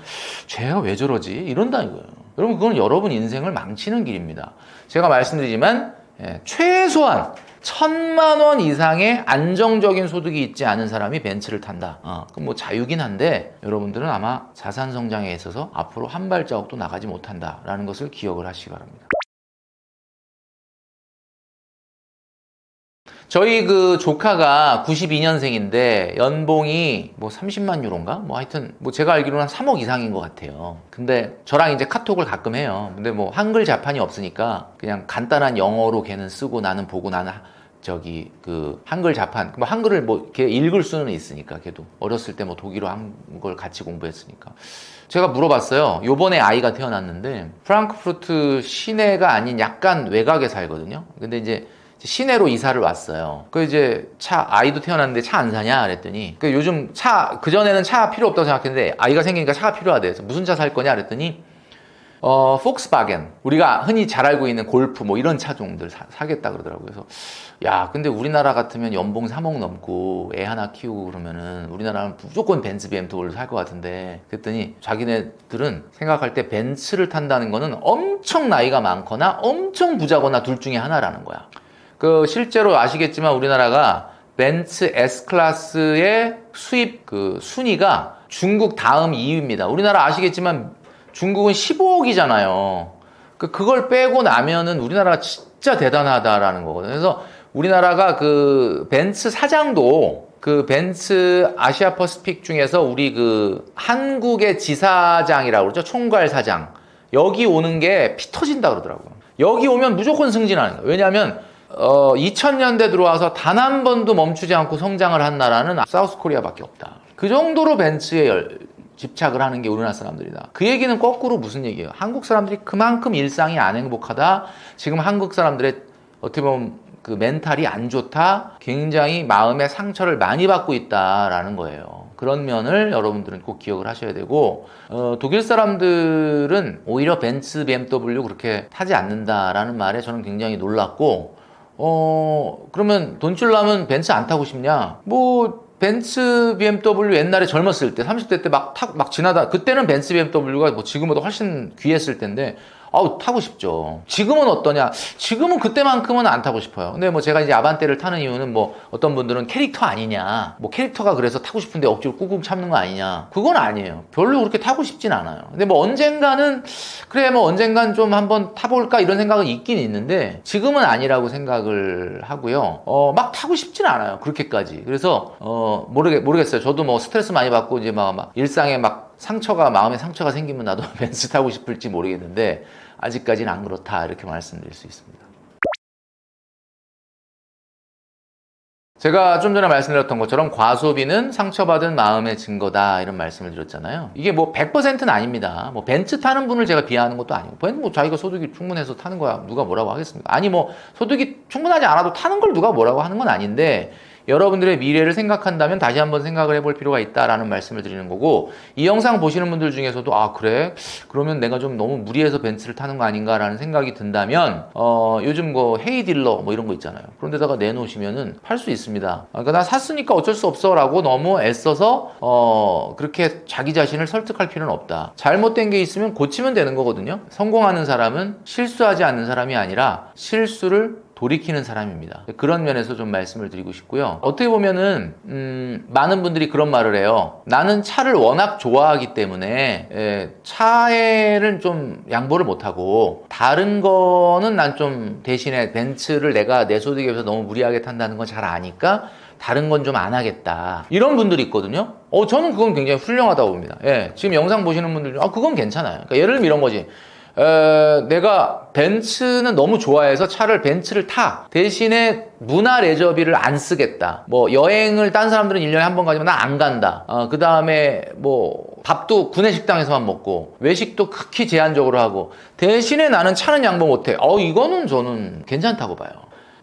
쟤가 왜 저러지? 이런다 이거예요. 여러분 그건 여러분 인생을 망치는 길입니다. 제가 말씀드리지만 최소한 1,000만 원 이상의 안정적인 소득이 있지 않은 사람이 벤츠를 탄다. 그럼 뭐 자유긴 한데 여러분들은 아마 자산 성장에 있어서 앞으로 한 발자국도 나가지 못한다라는 것을 기억을 하시기 바랍니다. 저희 그 조카가 92년생인데 연봉이 뭐 30만 유로인가? 뭐 하여튼 뭐 제가 알기로는 한 3억 이상인 것 같아요. 근데 저랑 이제 카톡을 가끔 해요. 근데 뭐 한글 자판이 없으니까 그냥 간단한 영어로 걔는 쓰고 나는 보고 나는 저기 그 한글 자판 뭐 한글을 뭐 걔 읽을 수는 있으니까 걔도 어렸을 때 뭐 독일어 한 걸 같이 공부했으니까 제가 물어봤어요. 요번에 아이가 태어났는데 프랑크푸르트 시내가 아닌 약간 외곽에 살거든요. 근데 이제 시내로 이사를 왔어요. 그 이제 아이도 태어났는데 차 안 사냐 그랬더니 그 요즘 그전에는 차 필요 없다고 생각했는데 아이가 생기니까 차가 필요하대. 그래서 무슨 차 살 거냐 그랬더니 폭스바겐, 우리가 흔히 잘 알고 있는 골프 뭐 이런 차종들 사겠다 그러더라고요. 그래서 야, 근데 우리나라 같으면 연봉 3억 넘고 애 하나 키우고 그러면은 우리나라는 무조건 벤츠 BMW를 살 것 같은데, 그랬더니 자기네들은 생각할 때 벤츠를 탄다는 거는 엄청 나이가 많거나 엄청 부자거나 둘 중에 하나라는 거야. 그 실제로 아시겠지만 우리나라가 벤츠 S클래스의 수입 그 순위가 중국 다음 2위입니다. 우리나라 아시겠지만 중국은 15억이잖아요. 그걸 빼고 나면은 우리나라가 진짜 대단하다라는 거거든요. 그래서 우리나라가 그 벤츠 사장도 그 벤츠 아시아 퍼시픽 중에서 우리 그 한국의 지사장이라고 그러죠. 총괄 사장. 여기 오는 게 피 터진다 그러더라고요. 여기 오면 무조건 승진하는 거예요. 왜냐하면 2000년대 들어와서 단 한 번도 멈추지 않고 성장을 한 나라는 사우스 코리아밖에 없다. 그 정도로 벤츠에 집착을 하는 게 우리나라 사람들이다. 그 얘기는 거꾸로 무슨 얘기예요? 한국 사람들이 그만큼 일상이 안 행복하다. 지금 한국 사람들의 어떻게 보면 그 멘탈이 안 좋다. 굉장히 마음의 상처를 많이 받고 있다라는 거예요. 그런 면을 여러분들은 꼭 기억을 하셔야 되고, 독일 사람들은 오히려 벤츠, BMW 그렇게 타지 않는다라는 말에 저는 굉장히 놀랐고, 그러면 돈 줄라면 벤츠 안 타고 싶냐? 뭐 벤츠 BMW 옛날에 젊었을 때 30대 때 막 지나다 그때는 벤츠 BMW가 뭐 지금보다 훨씬 귀했을 텐데 타고 싶죠. 지금은 어떠냐? 지금은 그때만큼은 안 타고 싶어요. 근데 뭐 제가 이제 아반떼를 타는 이유는 뭐 어떤 분들은 캐릭터 아니냐, 뭐 캐릭터가 그래서 타고 싶은데 억지로 꾹꾹 참는 거 아니냐. 그건 아니에요. 별로 그렇게 타고 싶진 않아요. 근데 뭐 언젠가는 그래 뭐 언젠간 좀 한번 타볼까 이런 생각은 있긴 있는데 지금은 아니라고 생각을 하고요. 막 타고 싶진 않아요. 그렇게까지. 그래서 모르겠어요. 저도 뭐 스트레스 많이 받고 이제 막 일상에 막 마음에 상처가 생기면 나도 벤츠 타고 싶을지 모르겠는데 아직까지는 안 그렇다 이렇게 말씀드릴 수 있습니다. 제가 좀 전에 말씀드렸던 것처럼 과소비는 상처받은 마음의 증거다 이런 말씀을 드렸잖아요. 이게 뭐 100%는 아닙니다. 뭐 벤츠 타는 분을 제가 비하하는 것도 아니고 뭐 자기가 소득이 충분해서 타는 거야 누가 뭐라고 하겠습니까? 아니 뭐 소득이 충분하지 않아도 타는 걸 누가 뭐라고 하는 건 아닌데 여러분들의 미래를 생각한다면 다시 한번 생각을 해볼 필요가 있다라는 말씀을 드리는 거고, 이 영상 보시는 분들 중에서도 그래? 그러면 내가 좀 너무 무리해서 벤츠를 타는 거 아닌가라는 생각이 든다면 요즘 뭐 헤이 딜러 뭐 이런 거 있잖아요. 그런 데다가 내놓으시면은 팔 수 있습니다. 그러니까 나 샀으니까 어쩔 수 없어 라고 너무 애써서 그렇게 자기 자신을 설득할 필요는 없다. 잘못된 게 있으면 고치면 되는 거거든요. 성공하는 사람은 실수하지 않는 사람이 아니라 실수를 돌이키는 사람입니다. 그런 면에서 좀 말씀을 드리고 싶고요. 어떻게 보면은 많은 분들이 그런 말을 해요. 나는 차를 워낙 좋아하기 때문에 차에는 좀 양보를 못하고 다른 거는 난 좀 대신에 벤츠를 내가 내 소득에 비해서 너무 무리하게 탄다는 건 잘 아니까 다른 건 좀 안 하겠다. 이런 분들이 있거든요. 저는 그건 굉장히 훌륭하다고 봅니다. 지금 영상 보시는 분들 중 그건 괜찮아요. 그러니까 예를 들면 이런 거지. 내가 벤츠는 너무 좋아해서 벤츠를 타. 대신에 문화 레저비를 안 쓰겠다. 뭐 여행을 딴 사람들은 1년에 한 번 가지만 나 안 간다. 그 다음에 뭐 밥도 구내식당에서만 먹고 외식도 극히 제한적으로 하고 대신에 나는 차는 양보 못해. 이거는 저는 괜찮다고 봐요.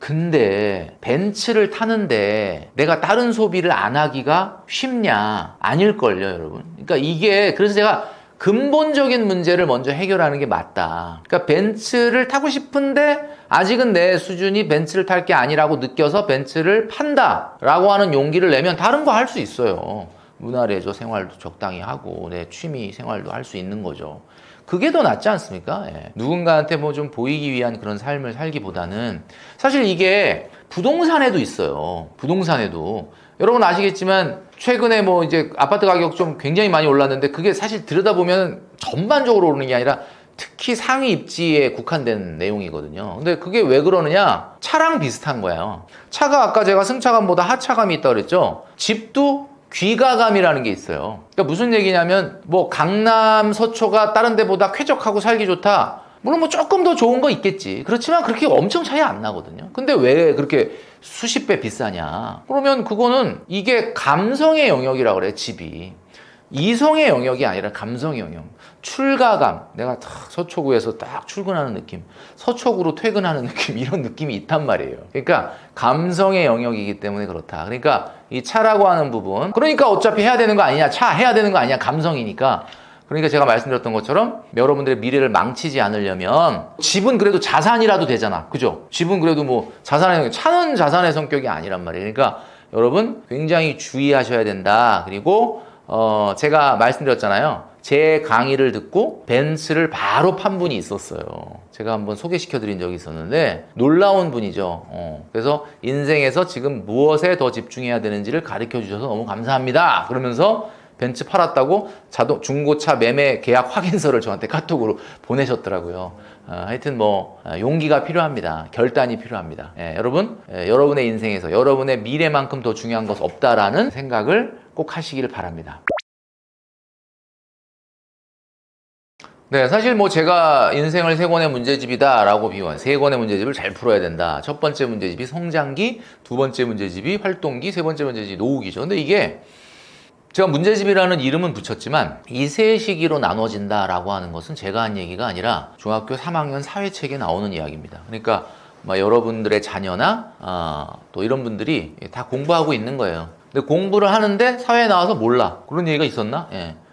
근데 벤츠를 타는데 내가 다른 소비를 안 하기가 쉽냐? 아닐걸요, 여러분. 그러니까 그래서 제가 근본적인 문제를 먼저 해결하는 게 맞다. 그러니까 벤츠를 타고 싶은데 아직은 내 수준이 벤츠를 탈 게 아니라고 느껴서 벤츠를 판다라고 하는 용기를 내면 다른 거 할 수 있어요. 문화레저 생활도 적당히 하고 내 취미 생활도 할 수 있는 거죠. 그게 더 낫지 않습니까? 누군가한테 뭐 좀 보이기 위한 그런 삶을 살기보다는 사실 이게 부동산에도 있어요. 부동산에도. 여러분 아시겠지만 최근에 뭐 이제 아파트 가격 좀 굉장히 많이 올랐는데 그게 사실 들여다보면 전반적으로 오르는 게 아니라 특히 상위 입지에 국한된 내용이거든요. 근데 그게 왜 그러느냐? 차랑 비슷한 거예요. 차가 아까 제가 승차감보다 하차감이 있다고 그랬죠? 집도 귀가감이라는 게 있어요. 그러니까 무슨 얘기냐면 뭐 강남 서초가 다른 데보다 쾌적하고 살기 좋다. 물론 뭐 조금 더 좋은 거 있겠지. 그렇지만 그렇게 엄청 차이 안 나거든요. 근데 왜 그렇게 수십 배 비싸냐? 그러면 그거는 이게 감성의 영역이라고 그래, 집이. 이성의 영역이 아니라 감성의 영역. 출가감. 내가 딱 서초구에서 딱 출근하는 느낌. 서초구로 퇴근하는 느낌. 이런 느낌이 있단 말이에요. 그러니까 감성의 영역이기 때문에 그렇다. 그러니까 이 차라고 하는 부분. 그러니까 어차피 해야 되는 거 아니냐. 차 해야 되는 거 아니냐. 감성이니까. 그러니까 제가 말씀드렸던 것처럼 여러분들의 미래를 망치지 않으려면 집은 그래도 자산이라도 되잖아. 그죠? 집은 그래도 뭐 자산의 성격, 차는 자산의 성격이 아니란 말이에요. 그러니까 여러분 굉장히 주의하셔야 된다. 그리고 제가 말씀드렸잖아요. 제 강의를 듣고 벤츠를 바로 판 분이 있었어요. 제가 한번 소개시켜 드린 적이 있었는데 놀라운 분이죠. 그래서 인생에서 지금 무엇에 더 집중해야 되는지를 가르쳐 주셔서 너무 감사합니다. 그러면서 벤츠 팔았다고 중고차 매매 계약 확인서를 저한테 카톡으로 보내셨더라고요. 하여튼 뭐 용기가 필요합니다. 결단이 필요합니다. 여러분, 여러분의 인생에서 여러분의 미래만큼 더 중요한 것은 없다라는 생각을 꼭 하시기를 바랍니다. 네, 사실 뭐 제가 인생을 세 권의 문제집이다라고 비유한 세 권의 문제집을 잘 풀어야 된다. 첫 번째 문제집이 성장기, 두 번째 문제집이 활동기, 세 번째 문제집이 노후기죠. 근데 이게 제가 문제집이라는 이름은 붙였지만 이 세 시기로 나눠진다라고 하는 것은 제가 한 얘기가 아니라 중학교 3학년 사회책에 나오는 이야기입니다. 그러니까 여러분들의 자녀나 또 이런 분들이 다 공부하고 있는 거예요. 근데 공부를 하는데 사회에 나와서 몰라. 그런 얘기가 있었나?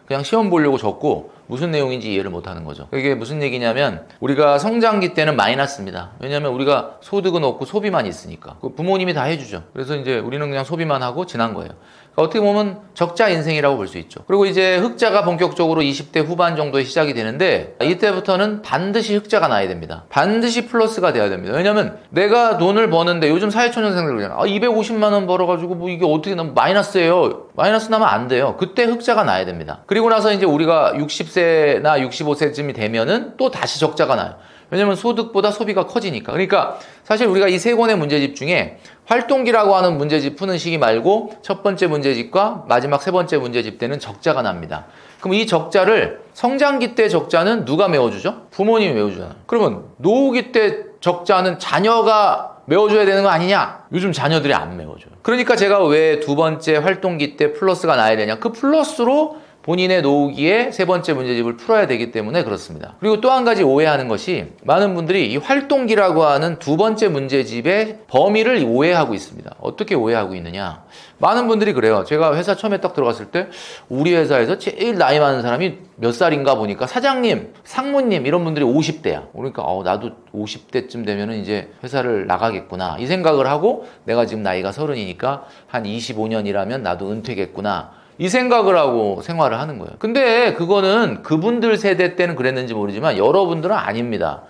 그냥 시험 보려고 적고 무슨 내용인지 이해를 못하는 거죠. 이게 무슨 얘기냐면 우리가 성장기 때는 마이너스입니다. 왜냐하면 우리가 소득은 없고 소비만 있으니까. 부모님이 다 해주죠. 그래서 이제 우리는 그냥 소비만 하고 지난 거예요. 그러니까 어떻게 보면 적자 인생이라고 볼 수 있죠. 그리고 이제 흑자가 본격적으로 20대 후반 정도에 시작이 되는데 이때부터는 반드시 흑자가 나야 됩니다. 반드시 플러스가 돼야 됩니다. 왜냐면 내가 돈을 버는데 요즘 사회초년생들 그러잖아. 250만 원 벌어가지고 뭐 이게 어떻게 나면 마이너스예요. 마이너스 나면 안 돼요. 그때 흑자가 나야 됩니다. 그리고 나서 이제 우리가 60세나 65세쯤이 되면은 또 다시 적자가 나요. 왜냐면 소득보다 소비가 커지니까. 그러니까 사실 우리가 이 세 권의 문제집 중에 활동기라고 하는 문제집 푸는 시기 말고 첫 번째 문제집과 마지막 세 번째 문제집 때는 적자가 납니다. 그럼 이 적자를 성장기 때 적자는 누가 메워주죠? 부모님이 메워주잖아요. 그러면 노후기 때 적자는 자녀가 메워줘야 되는 거 아니냐? 요즘 자녀들이 안 메워줘요. 그러니까 제가 왜 두 번째 활동기 때 플러스가 나야 되냐? 그 플러스로 본인의 노후기에 세 번째 문제집을 풀어야 되기 때문에 그렇습니다. 그리고 또 한 가지 오해하는 것이 많은 분들이 이 활동기라고 하는 두 번째 문제집의 범위를 오해하고 있습니다. 어떻게 오해하고 있느냐? 많은 분들이 그래요. 제가 회사 처음에 딱 들어갔을 때 우리 회사에서 제일 나이 많은 사람이 몇 살인가 보니까 사장님, 상무님 이런 분들이 50대야. 그러니까 나도 50대쯤 되면은 이제 회사를 나가겠구나 이 생각을 하고 내가 지금 나이가 30이니까 한 25년이라면 나도 은퇴겠구나. 이 생각을 하고 생활을 하는 거예요. 근데 그거는 그분들 세대 때는 그랬는지 모르지만 여러분들은 아닙니다.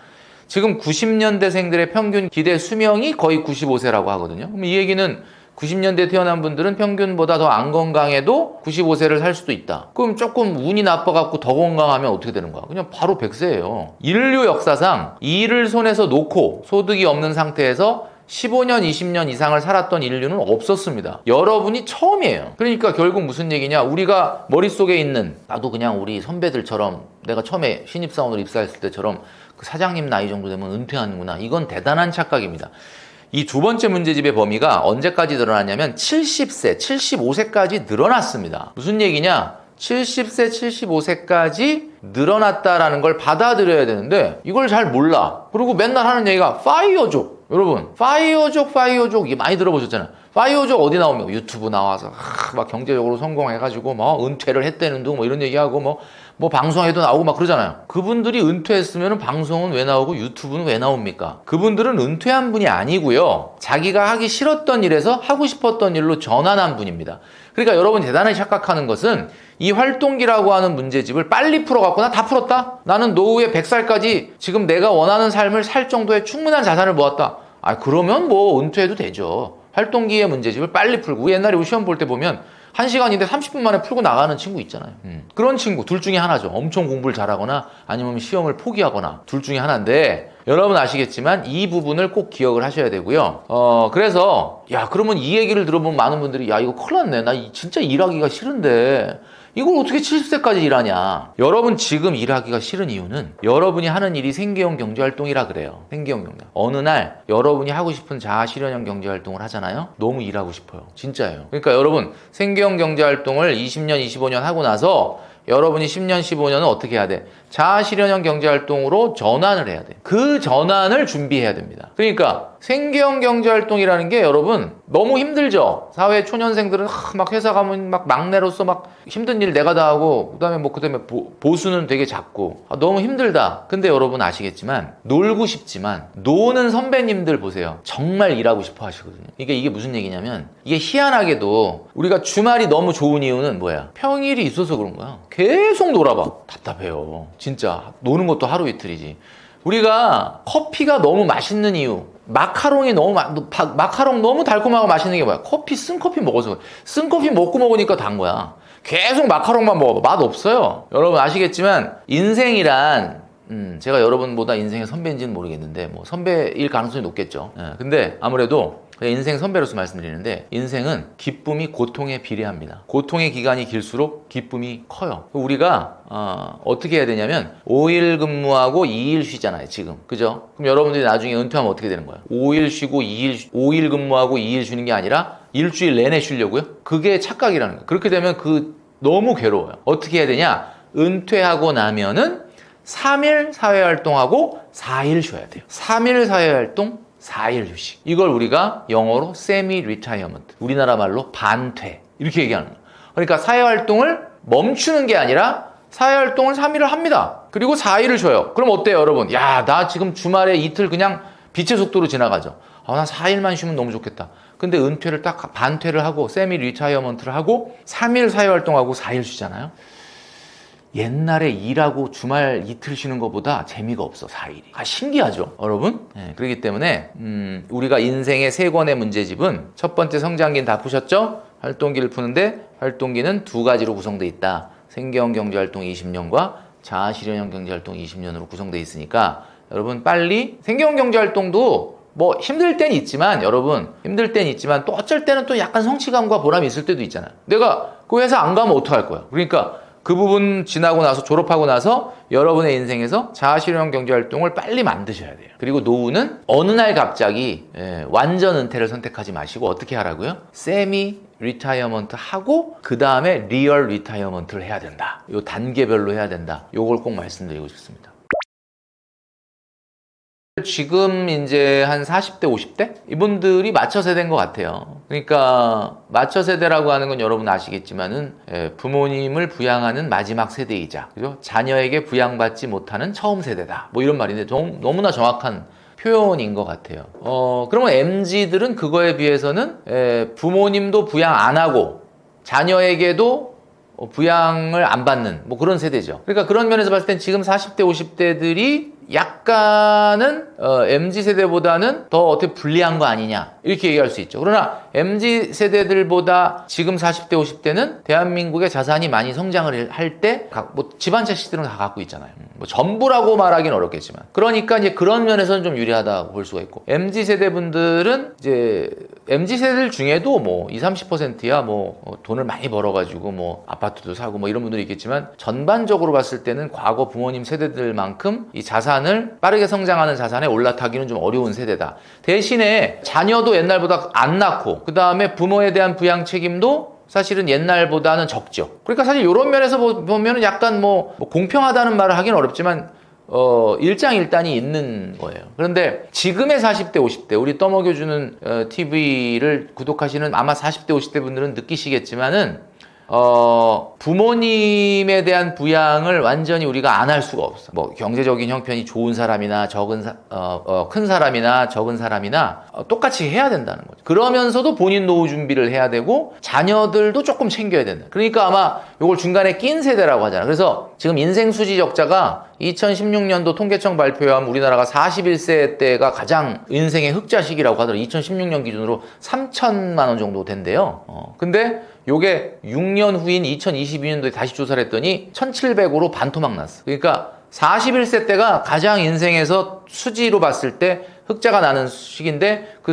지금 90년대생들의 평균 기대 수명이 거의 95세라고 하거든요. 그럼 이 얘기는 90년대 태어난 분들은 평균보다 더 안 건강해도 95세를 살 수도 있다. 그럼 조금 운이 나빠갖고 더 건강하면 어떻게 되는 거야? 그냥 바로 100세예요. 인류 역사상 일을 손에서 놓고 소득이 없는 상태에서 15년, 20년 이상을 살았던 인류는 없었습니다. 여러분이 처음이에요. 그러니까 결국 무슨 얘기냐? 우리가 머릿속에 있는 나도 그냥 우리 선배들처럼 내가 처음에 신입사원으로 입사했을 때처럼 그 사장님 나이 정도 되면 은퇴하는구나. 이건 대단한 착각입니다. 이 두 번째 문제집의 범위가 언제까지 늘어났냐면 70세, 75세까지 늘어났습니다. 무슨 얘기냐? 70세, 75세까지 늘어났다라는 걸 받아들여야 되는데 이걸 잘 몰라. 그리고 맨날 하는 얘기가 파이어족. 여러분, 파이어족 이게 많이 들어보셨잖아요. 파이어족 어디 나오면 유튜브 나와서 막 경제적으로 성공해가지고 뭐 은퇴를 했다는 둥 뭐 이런 얘기하고 뭐 방송에도 나오고 막 그러잖아요. 그분들이 은퇴했으면 방송은 왜 나오고 유튜브는 왜 나옵니까? 그분들은 은퇴한 분이 아니고요. 자기가 하기 싫었던 일에서 하고 싶었던 일로 전환한 분입니다. 그러니까 여러분 대단히 착각하는 것은 이 활동기라고 하는 문제집을 빨리 풀어갖고 나 다 풀었다? 나는 노후에 100살까지 지금 내가 원하는 삶을 살 정도의 충분한 자산을 모았다. 그러면 뭐 은퇴해도 되죠. 활동기의 문제집을 빨리 풀고 옛날에 우리 시험 볼 때 보면 1시간인데 30분 만에 풀고 나가는 친구 있잖아요. 그런 친구 둘 중에 하나죠. 엄청 공부를 잘하거나 아니면 시험을 포기하거나 둘 중에 하나인데 여러분 아시겠지만 이 부분을 꼭 기억을 하셔야 되고요. 그래서 야 그러면 이 얘기를 들어보면 많은 분들이 야 이거 큰일 났네. 나 진짜 일하기가 싫은데 이걸 어떻게 70세까지 일하냐. 여러분 지금 일하기가 싫은 이유는 여러분이 하는 일이 생계형 경제활동이라 그래요. 생계형 경제. 어느 날 여러분이 하고 싶은 자아실현형 경제활동을 하잖아요. 너무 일하고 싶어요. 진짜예요. 그러니까 여러분 생계형 경제활동을 20년, 25년 하고 나서 여러분이 10년, 15년은 어떻게 해야 돼? 자아실현형 경제활동으로 전환을 해야 돼. 그 전환을 준비해야 됩니다. 그러니까 생계형 경제활동이라는 게 여러분 너무 힘들죠? 사회 초년생들은 막 회사 가면 막 막내로서 막 힘든 일 내가 다 하고 그다음에 보수는 되게 작고 너무 힘들다. 근데 여러분 아시겠지만 놀고 싶지만 노는 선배님들 보세요. 정말 일하고 싶어 하시거든요. 이게 무슨 얘기냐면 이게 희한하게도 우리가 주말이 너무 좋은 이유는 뭐야? 평일이 있어서 그런 거야. 계속 놀아봐. 답답해요. 진짜 노는 것도 하루 이틀이지. 우리가 커피가 너무 맛있는 이유 마카롱이 마카롱 너무 달콤하고 맛있는 게 뭐야? 쓴 커피 먹어서 쓴 커피 먹으니까 단 거야. 계속 마카롱만 먹어봐. 맛 없어요. 여러분 아시겠지만 인생이란 제가 여러분보다 인생의 선배인지는 모르겠는데 뭐 선배일 가능성이 높겠죠. 근데 아무래도 인생 선배로서 말씀드리는데 인생은 기쁨이 고통에 비례합니다. 고통의 기간이 길수록 기쁨이 커요. 우리가 어떻게 해야 되냐면 5일 근무하고 2일 쉬잖아요. 지금. 그죠? 그럼 여러분들이 나중에 은퇴하면 어떻게 되는 거예요? 5일 쉬고 5일 근무하고 2일 쉬는 게 아니라 일주일 내내 쉬려고요? 그게 착각이라는 거예요. 그렇게 되면 너무 괴로워요. 어떻게 해야 되냐? 은퇴하고 나면은 3일 사회활동하고 4일 쉬어야 돼요. 3일 사회활동 4일 휴식. 이걸 우리가 영어로 semi retirement, 우리나라 말로 반퇴 이렇게 얘기하는 거예요. 그러니까 사회활동을 멈추는 게 아니라 사회활동을 3일을 합니다. 그리고 4일을 쉬어요. 그럼 어때요 여러분? 야, 나 지금 주말에 이틀 그냥 빛의 속도로 지나가죠. 나 4일만 쉬면 너무 좋겠다. 근데 은퇴를 딱 반퇴를 하고 semi retirement를 하고 3일 사회활동하고 4일 쉬잖아요. 옛날에 일하고 주말 이틀 쉬는 것보다 재미가 없어 4일이. 신기하죠 여러분? 그렇기 때문에 우리가 인생의 3권의 문제집은 첫 번째 성장기는 다 푸셨죠? 활동기를 푸는데 활동기는 2가지로 구성되어 있다. 생계형 경제활동 20년과 자아실현형 경제활동 20년으로 구성되어 있으니까 여러분 빨리 생계형 경제활동도 뭐 힘들 땐 있지만 여러분 힘들 땐 있지만 또 어쩔 때는 또 약간 성취감과 보람이 있을 때도 있잖아요. 내가 그 회사 안 가면 어떡할 거야? 그러니까 그 부분 지나고 나서 졸업하고 나서 여러분의 인생에서 자아실현 경제활동을 빨리 만드셔야 돼요. 그리고 노후는 어느 날 갑자기 완전 은퇴를 선택하지 마시고 어떻게 하라고요? 세미 리타이어먼트 하고 그 다음에 리얼 리타이어먼트를 해야 된다. 요 단계별로 해야 된다. 요걸 꼭 말씀드리고 싶습니다. 지금 이제 한 40대, 50대? 이분들이 마처 세대인 것 같아요. 그러니까 마처 세대라고 하는 건 여러분 아시겠지만은 부모님을 부양하는 마지막 세대이자 그죠? 자녀에게 부양받지 못하는 처음 세대다. 뭐 이런 말인데 너무나 정확한 표현인 것 같아요. 그러면 MZ들은 그거에 비해서는 부모님도 부양 안 하고 자녀에게도 부양을 안 받는 뭐 그런 세대죠. 그러니까 그런 면에서 봤을 땐 지금 40대, 50대들이 약간은 MZ세대보다는 더 어떻게 불리한 거 아니냐 이렇게 얘기할 수 있죠. 그러나 MZ세대들보다 지금 40대 50대는 대한민국의 자산이 많이 성장을 할 때 뭐 집안 차식들은 다 갖고 있잖아요. 뭐 전부라고 말하기는 어렵겠지만 그러니까 이제 그런 면에서는 좀 유리하다고 볼 수가 있고 MZ세대분들은 이제 MZ세대들 중에도 뭐 20, 30%야 뭐 돈을 많이 벌어가지고 뭐 아파트도 사고 뭐 이런 분들이 있겠지만 전반적으로 봤을 때는 과거 부모님 세대들만큼 이 자산을 빠르게 성장하는 자산에 올라타기는 좀 어려운 세대다. 대신에 자녀도 옛날보다 안 낳고 그 다음에 부모에 대한 부양 책임도 사실은 옛날보다는 적죠. 그러니까 사실 이런 면에서 보면은 약간 뭐 공평하다는 말을 하기는 어렵지만 일장일단이 있는 거예요. 그런데 지금의 40대, 50대 우리 떠먹여주는 TV를 구독하시는 아마 40대, 50대 분들은 느끼시겠지만은 부모님에 대한 부양을 완전히 우리가 안 할 수가 없어. 뭐 경제적인 형편이 좋은 사람이나 큰 사람이나 적은 사람이나 똑같이 해야 된다는 거죠. 그러면서도 본인 노후 준비를 해야 되고 자녀들도 조금 챙겨야 된다. 그러니까 아마 이걸 중간에 낀 세대라고 하잖아. 그래서 지금 인생 수지 적자가 2016년도 통계청 발표에 하면 우리나라가 41세 때가 가장 인생의 흑자 시기라고 하더라고요. 2016년 기준으로 3천만 원 정도 된대요. 근데 요게 6년 후인 2022년도에 다시 조사를 했더니 1,700으로 반토막 났어. 그러니까 41세 때가 가장 인생에서 수지로 봤을 때 흑자가 나는 시기인데 그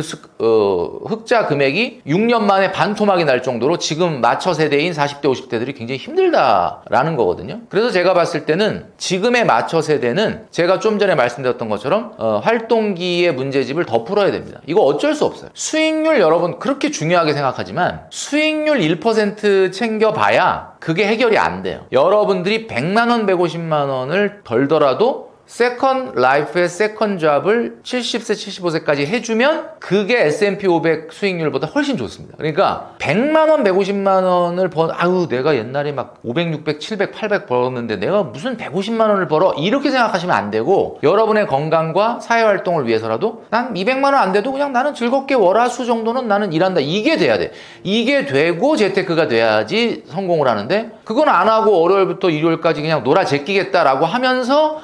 흑자 금액이 6년 만에 반토막이 날 정도로 지금 마처 세대인 40대 50대들이 굉장히 힘들다라는 거거든요. 그래서 제가 봤을 때는 지금의 마처 세대는 제가 좀 전에 말씀드렸던 것처럼 활동기의 문제집을 더 풀어야 됩니다. 이거 어쩔 수 없어요. 수익률 여러분 그렇게 중요하게 생각하지만 수익률 1% 챙겨봐야 그게 해결이 안 돼요. 여러분들이 100만 원, 150만 원을 벌더라도 세컨 라이프의 세컨 잡을 70세, 75세까지 해주면 그게 S&P 500 수익률보다 훨씬 좋습니다. 그러니까 100만 원, 150만 원을 내가 옛날에 막 500, 600, 700, 800 벌었는데 내가 무슨 150만 원을 벌어? 이렇게 생각하시면 안 되고 여러분의 건강과 사회활동을 위해서라도 난 200만 원 안 돼도 그냥 나는 즐겁게 월화수 정도는 나는 일한다. 이게 돼야 돼. 이게 되고 재테크가 돼야지 성공을 하는데 그건 안 하고 월요일부터 일요일까지 그냥 놀아 제끼겠다라고 하면서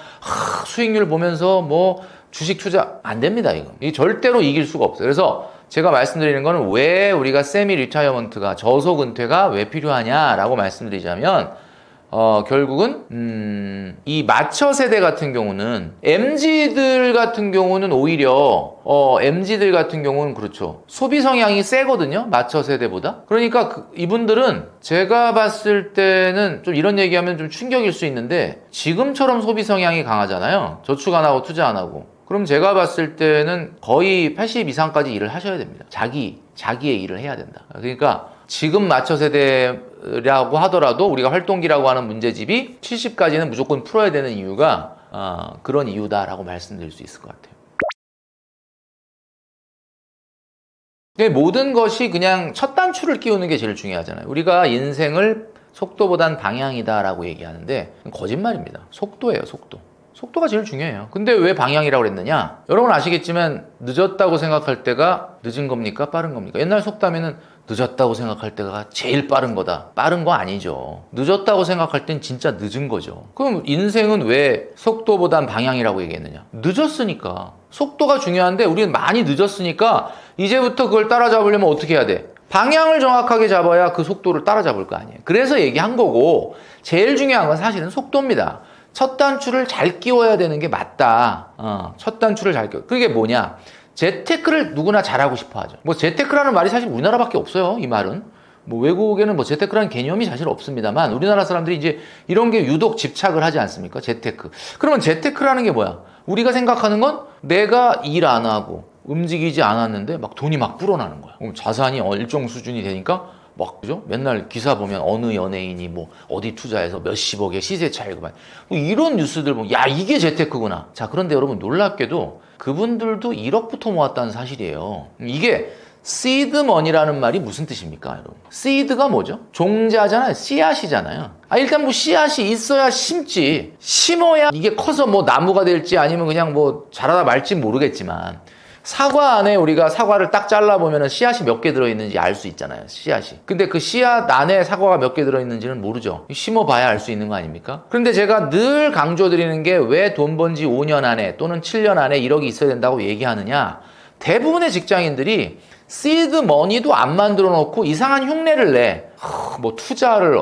수익률 보면서 뭐 주식 투자 안 됩니다. 이거 절대로 이길 수가 없어요. 그래서 제가 말씀드리는 거는 왜 우리가 세미 리타이어먼트가 저속 은퇴가 왜 필요하냐라고 말씀드리자면 결국은 이 마처 세대 같은 경우는 MZ들 같은 경우는 오히려 MZ들 같은 경우는 그렇죠. 소비 성향이 세거든요. 마처 세대보다. 그러니까 이분들은 제가 봤을 때는 좀 이런 얘기하면 좀 충격일 수 있는데 지금처럼 소비 성향이 강하잖아요. 저축 안 하고 투자 안 하고. 그럼 제가 봤을 때는 거의 80 이상까지 일을 하셔야 됩니다. 자기의 일을 해야 된다. 그러니까 지금 마처 세대라고 하더라도 우리가 활동기라고 하는 문제집이 70까지는 무조건 풀어야 되는 이유가 그런 이유다라고 말씀드릴 수 있을 것 같아요. 모든 것이 그냥 첫 단추를 끼우는 게 제일 중요하잖아요. 우리가 인생을 속도보단 방향이다라고 얘기하는데 거짓말입니다. 속도예요, 속도. 속도가 제일 중요해요. 근데 왜 방향이라고 그랬느냐? 여러분 아시겠지만 늦었다고 생각할 때가 늦은 겁니까? 빠른 겁니까? 옛날 속담에는 늦었다고 생각할 때가 제일 빠른 거다. 빠른 거 아니죠. 늦었다고 생각할 땐 진짜 늦은 거죠. 그럼 인생은 왜 속도보단 방향이라고 얘기했느냐? 늦었으니까. 속도가 중요한데 우리는 많이 늦었으니까 이제부터 그걸 따라잡으려면 어떻게 해야 돼? 방향을 정확하게 잡아야 그 속도를 따라잡을 거 아니에요. 그래서 얘기한 거고 제일 중요한 건 사실은 속도입니다. 첫 단추를 잘 끼워야 되는 게 맞다. 첫 단추를 잘 끼워. 그게 뭐냐? 재테크를 누구나 잘하고 싶어 하죠. 뭐 재테크라는 말이 사실 우리나라밖에 없어요. 이 말은. 뭐 외국에는 뭐 재테크라는 개념이 사실 없습니다만 우리나라 사람들이 이제 이런 게 유독 집착을 하지 않습니까? 재테크. 그러면 재테크라는 게 뭐야? 우리가 생각하는 건 내가 일 안 하고 움직이지 않았는데 막 돈이 막 불어나는 거야. 그럼 자산이 일정 수준이 되니까 막 그죠? 맨날 기사 보면 어느 연예인이 뭐 어디 투자해서 몇십억의 시세 차익을 뭐 이런 뉴스들 보면 야 이게 재테크구나. 자 그런데 여러분 놀랍게도 그분들도 1억부터 모았다는 사실이에요. 이게 시드머니라는 말이 무슨 뜻입니까, 여러분? 시드가 뭐죠? 종자잖아요. 씨앗이잖아요. 일단 뭐 씨앗이 있어야 심지. 심어야 이게 커서 뭐 나무가 될지 아니면 그냥 뭐 자라다 말지 모르겠지만 사과 안에 우리가 사과를 딱 잘라보면 씨앗이 몇 개 들어있는지 알 수 있잖아요. 씨앗이. 근데 그 씨앗 안에 사과가 몇 개 들어있는지는 모르죠. 심어봐야 알 수 있는 거 아닙니까? 그런데 제가 늘 강조드리는 게 왜 돈 번 지 5년 안에 또는 7년 안에 1억이 있어야 된다고 얘기하느냐. 대부분의 직장인들이 시드 머니도 안 만들어 놓고 이상한 흉내를 내. 뭐 투자를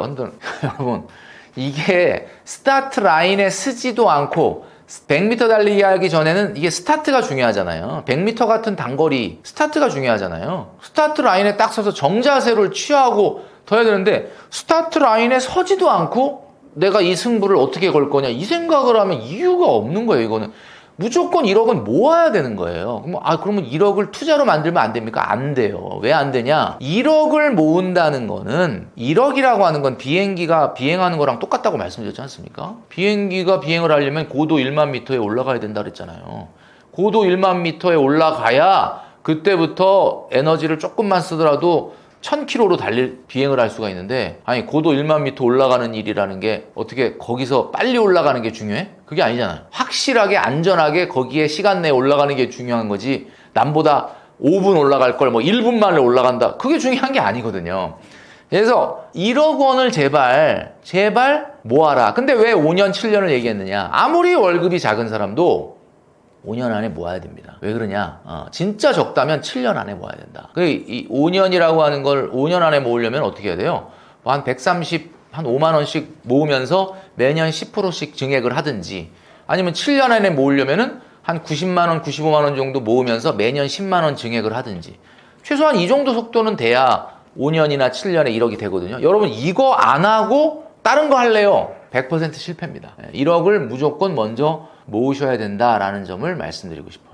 여러분 이게 스타트 라인에 쓰지도 않고 100m 달리기 하기 전에는 이게 스타트가 중요하잖아요. 100m 같은 단거리 스타트가 중요하잖아요. 스타트 라인에 딱 서서 정자세를 취하고 더 해야 되는데 스타트 라인에 서지도 않고 내가 이 승부를 어떻게 걸 거냐 이 생각을 하면 이유가 없는 거예요. 이거는 무조건 1억은 모아야 되는 거예요. 그러면 1억을 투자로 만들면 안 됩니까? 안 돼요. 왜 안 되냐? 1억을 모은다는 거는 1억이라고 하는 건 비행기가 비행하는 거랑 똑같다고 말씀드렸지 않습니까? 비행기가 비행을 하려면 고도 1만 미터에 올라가야 된다 그랬잖아요. 고도 1만 미터에 올라가야 그때부터 에너지를 조금만 쓰더라도 1000km로 비행을 할 수가 있는데, 아니 고도 1만 미터 올라가는 일이라는 게 어떻게 거기서 빨리 올라가는 게 중요해? 그게 아니잖아요. 확실하게 안전하게 거기에 시간 내에 올라가는 게 중요한 거지, 남보다 5분 올라갈 걸 뭐 1분 만에 올라간다, 그게 중요한 게 아니거든요. 그래서 1억 원을 제발 모아라. 근데 왜 5년 7년을 얘기했느냐, 아무리 월급이 작은 사람도 5년 안에 모아야 됩니다. 왜 그러냐, 진짜 적다면 7년 안에 모아야 된다. 이 5년이라고 하는 걸 5년 안에 모으려면 어떻게 해야 돼요? 한 5만 원씩 모으면서 매년 10%씩 증액을 하든지, 아니면 7년 안에 모으려면은 한 90만 원, 95만 원 정도 모으면서 매년 10만 원 증액을 하든지, 최소한 이 정도 속도는 돼야 5년이나 7년에 1억이 되거든요. 여러분 이거 안 하고 다른 거 할래요? 100% 실패입니다. 1억을 무조건 먼저 모으셔야 된다라는 점을 말씀드리고 싶어요.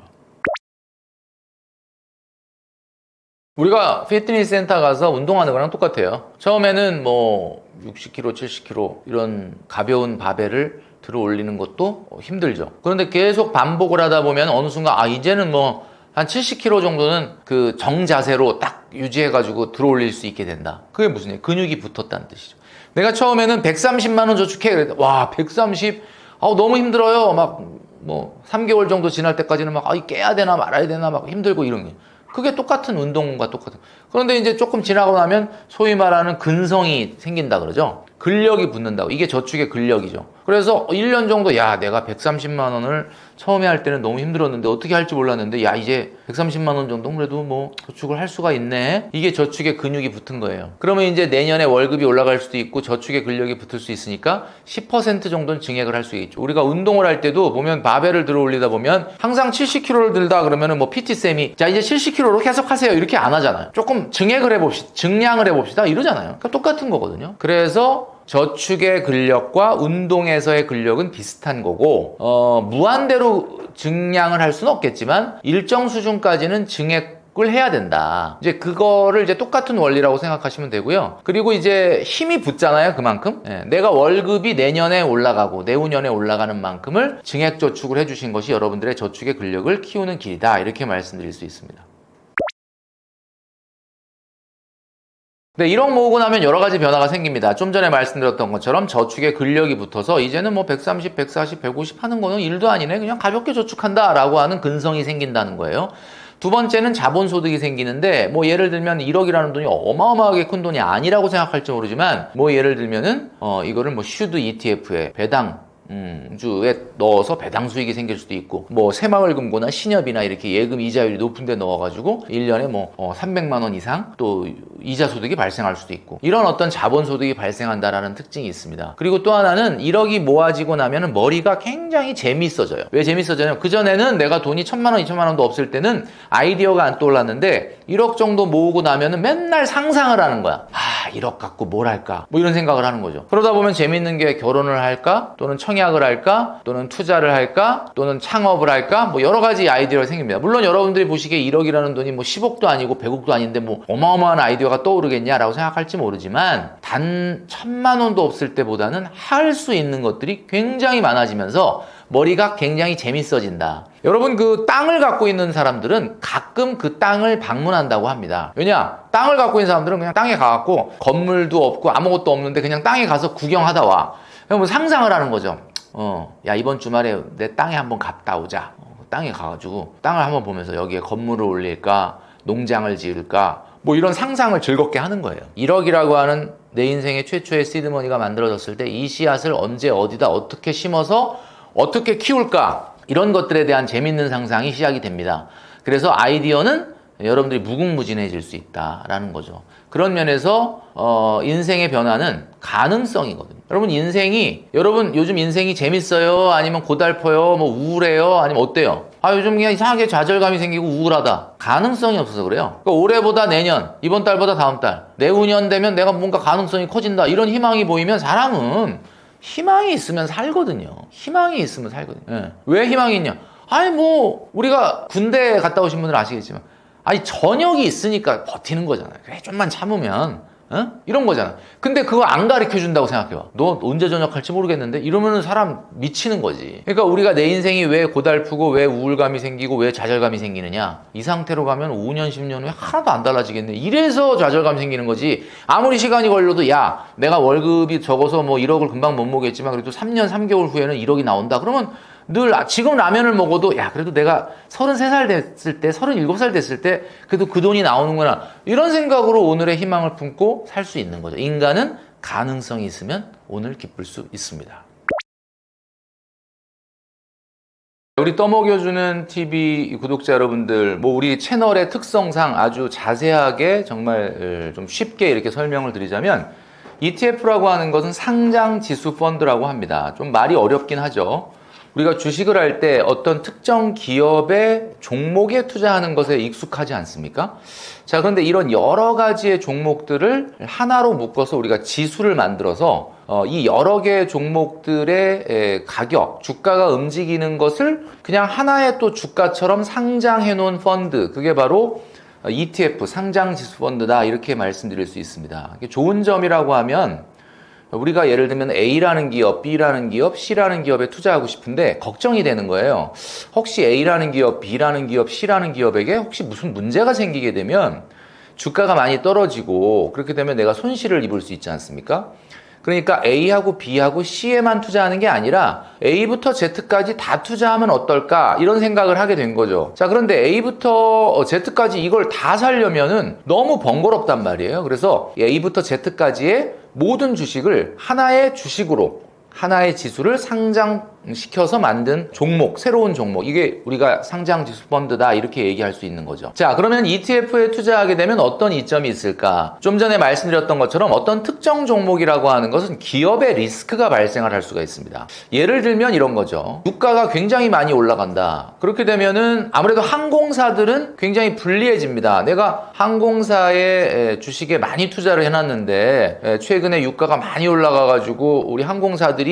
우리가 피트니스 센터 가서 운동하는 거랑 똑같아요. 처음에는 뭐 60kg, 70kg 이런 가벼운 바벨을 들어 올리는 것도 힘들죠. 그런데 계속 반복을 하다 보면 어느 순간 이제는 뭐 한 70kg 정도는 그 정자세로 딱 유지해가지고 들어 올릴 수 있게 된다. 그게 무슨 얘기예요? 근육이 붙었다는 뜻이죠. 내가 처음에는 130만 원 저축해. 그랬더니 와 130, 너무 힘들어요. 막 뭐 3개월 정도 지날 때까지는 막 깨야 되나 말아야 되나 막 힘들고 이런 게. 그게 똑같은 운동과 똑같은. 그런데 이제 조금 지나고 나면 소위 말하는 근성이 생긴다 그러죠. 근력이 붙는다고. 이게 저축의 근력이죠. 그래서 1년 정도 내가 130만 원을 처음에 할 때는 너무 힘들었는데 어떻게 할지 몰랐는데 이제 130만 원 정도 그래도 뭐 저축을 할 수가 있네. 이게 저축의 근육이 붙은 거예요. 그러면 이제 내년에 월급이 올라갈 수도 있고 저축의 근력이 붙을 수 있으니까 10% 정도는 증액을 할 수 있죠. 우리가 운동을 할 때도 보면 바벨을 들어 올리다 보면 항상 70kg를 들다 그러면은 뭐 PT쌤이 자 이제 70kg로 계속 하세요 이렇게 안 하잖아요. 조금 증액을 해봅시다, 증량을 해봅시다 이러잖아요. 그러니까 똑같은 거거든요. 그래서 저축의 근력과 운동에서의 근력은 비슷한 거고, 무한대로 증량을 할 수는 없겠지만 일정 수준까지는 증액을 해야 된다. 이제 그거를 이제 똑같은 원리라고 생각하시면 되고요. 그리고 이제 힘이 붙잖아요, 그만큼. 내가 월급이 내년에 올라가고 내후년에 올라가는 만큼을 증액 저축을 해주신 것이 여러분들의 저축의 근력을 키우는 길이다. 이렇게 말씀드릴 수 있습니다. 네, 1억 모으고 나면 여러 가지 변화가 생깁니다. 좀 전에 말씀드렸던 것처럼 저축에 근력이 붙어서 이제는 뭐 130, 140, 150 하는 거는 일도 아니네. 그냥 가볍게 저축한다 라고 하는 근성이 생긴다는 거예요. 두 번째는 자본소득이 생기는데, 뭐 예를 들면 1억이라는 돈이 어마어마하게 큰 돈이 아니라고 생각할지 모르지만, 뭐 예를 들면은 이거를 뭐 슈드 ETF에 배당 주에 넣어서 배당 수익이 생길 수도 있고, 뭐 새마을금고나 신협이나 이렇게 예금 이자율이 높은 데 넣어가지고 1년에 뭐 300만 원 이상 또 이자 소득이 발생할 수도 있고, 이런 어떤 자본 소득이 발생한다라는 특징이 있습니다. 그리고 또 하나는 1억이 모아지고 나면은 머리가 굉장히 재밌어져요. 왜 재밌어져요? 그전에는 내가 돈이 1000만 원, 2000만 원도 없을 때는 아이디어가 안 떠올랐는데 1억 정도 모으고 나면은 맨날 상상을 하는 거야. 1억 갖고 뭘 할까? 뭐 이런 생각을 하는 거죠. 그러다 보면 재밌는 게 결혼을 할까? 또는 청약을 할까? 또는 투자를 할까? 또는 창업을 할까? 뭐 여러 가지 아이디어가 생깁니다. 물론 여러분들이 보시기에 1억이라는 돈이 뭐 10억도 아니고 100억도 아닌데 뭐 어마어마한 아이디어가 떠오르겠냐라고 생각할지 모르지만, 단 1000만 원도 없을 때보다는 할 수 있는 것들이 굉장히 많아지면서 머리가 굉장히 재밌어진다. 여러분, 그 땅을 갖고 있는 사람들은 가끔 그 땅을 방문한다고 합니다. 왜냐? 땅을 갖고 있는 사람들은 그냥 땅에 가갖고 건물도 없고 아무것도 없는데 그냥 땅에 가서 구경하다 와. 그럼 상상을 하는 거죠. 야, 이번 주말에 내 땅에 한번 갔다 오자. 땅에 가가지고 땅을 한번 보면서 여기에 건물을 올릴까, 농장을 지을까, 뭐 이런 상상을 즐겁게 하는 거예요. 1억이라고 하는 내 인생의 최초의 시드머니가 만들어졌을 때 이 씨앗을 언제 어디다 어떻게 심어서 어떻게 키울까, 이런 것들에 대한 재밌는 상상이 시작이 됩니다. 그래서 아이디어는 여러분들이 무궁무진해질 수 있다라는 거죠. 그런 면에서 인생의 변화는 가능성이거든요. 여러분 요즘 인생이 재밌어요? 아니면 고달퍼요? 뭐 우울해요? 아니면 어때요? 요즘 그냥 이상하게 좌절감이 생기고 우울하다. 가능성이 없어서 그래요. 그러니까 올해보다 내년, 이번 달보다 다음 달, 내후년 되면 내가 뭔가 가능성이 커진다, 이런 희망이 보이면 사람은 희망이 있으면 살거든요. 희망이 있으면 살거든요. 왜 희망이 있냐? 뭐 우리가 군대 갔다 오신 분들 아시겠지만, 저녁이 있으니까 버티는 거잖아요. 그래, 좀만 참으면 이런 거잖아. 근데 그거 안 가르쳐 준다고 생각해봐. 너 언제 전역할지 모르겠는데? 이러면은 사람 미치는 거지. 그러니까 우리가 내 인생이 왜 고달프고 왜 우울감이 생기고 왜 좌절감이 생기느냐? 이 상태로 가면 5년, 10년 후에 하나도 안 달라지겠네. 이래서 좌절감이 생기는 거지. 아무리 시간이 걸려도 야, 내가 월급이 적어서 뭐 1억을 금방 못 모겠지만 그래도 3년, 3개월 후에는 1억이 나온다. 그러면 늘 지금 라면을 먹어도 야 그래도 내가 33살 됐을 때 37살 됐을 때 그래도 그 돈이 나오는구나 이런 생각으로 오늘의 희망을 품고 살 수 있는 거죠. 인간은 가능성이 있으면 오늘 기쁠 수 있습니다. 우리 떠먹여주는 TV 구독자 여러분들, 뭐 우리 채널의 특성상 아주 자세하게 정말 좀 쉽게 이렇게 설명을 드리자면 ETF라고 하는 것은 상장 지수 펀드라고 합니다. 좀 말이 어렵긴 하죠. 우리가 주식을 할 때 어떤 특정 기업의 종목에 투자하는 것에 익숙하지 않습니까? 자, 그런데 이런 여러 가지의 종목들을 하나로 묶어서 우리가 지수를 만들어서 이 여러 개의 종목들의 가격, 주가가 움직이는 것을 그냥 하나의 또 주가처럼 상장해 놓은 펀드, 그게 바로 ETF, 상장지수 펀드다 이렇게 말씀드릴 수 있습니다. 좋은 점이라고 하면 우리가 예를 들면 A라는 기업, B라는 기업, C라는 기업에 투자하고 싶은데 걱정이 되는 거예요. 혹시 A라는 기업, B라는 기업, C라는 기업에게 혹시 무슨 문제가 생기게 되면 주가가 많이 떨어지고 그렇게 되면 내가 손실을 입을 수 있지 않습니까? 그러니까 A하고 B하고 C에만 투자하는 게 아니라 A부터 Z까지 다 투자하면 어떨까 이런 생각을 하게 된 거죠. 자, 그런데 A부터 Z까지 이걸 다 사려면은 너무 번거롭단 말이에요. 그래서 A부터 Z까지의 모든 주식을 하나의 주식으로 하나의 지수를 상장시켜서 만든 종목, 새로운 종목, 이게 우리가 상장지수 펀드다 이렇게 얘기할 수 있는 거죠. 자, 그러면 ETF에 투자하게 되면 어떤 이점이 있을까? 좀 전에 말씀드렸던 것처럼 어떤 특정 종목이라고 하는 것은 기업의 리스크가 발생을 할 수가 있습니다. 예를 들면 이런 거죠. 주가가 굉장히 많이 올라간다. 그렇게 되면은 아무래도 항공사들은 굉장히 불리해집니다. 내가 항공사의 주식에 많이 투자를 해놨는데 최근에 유가가 많이 올라가가지고 우리 항공사들이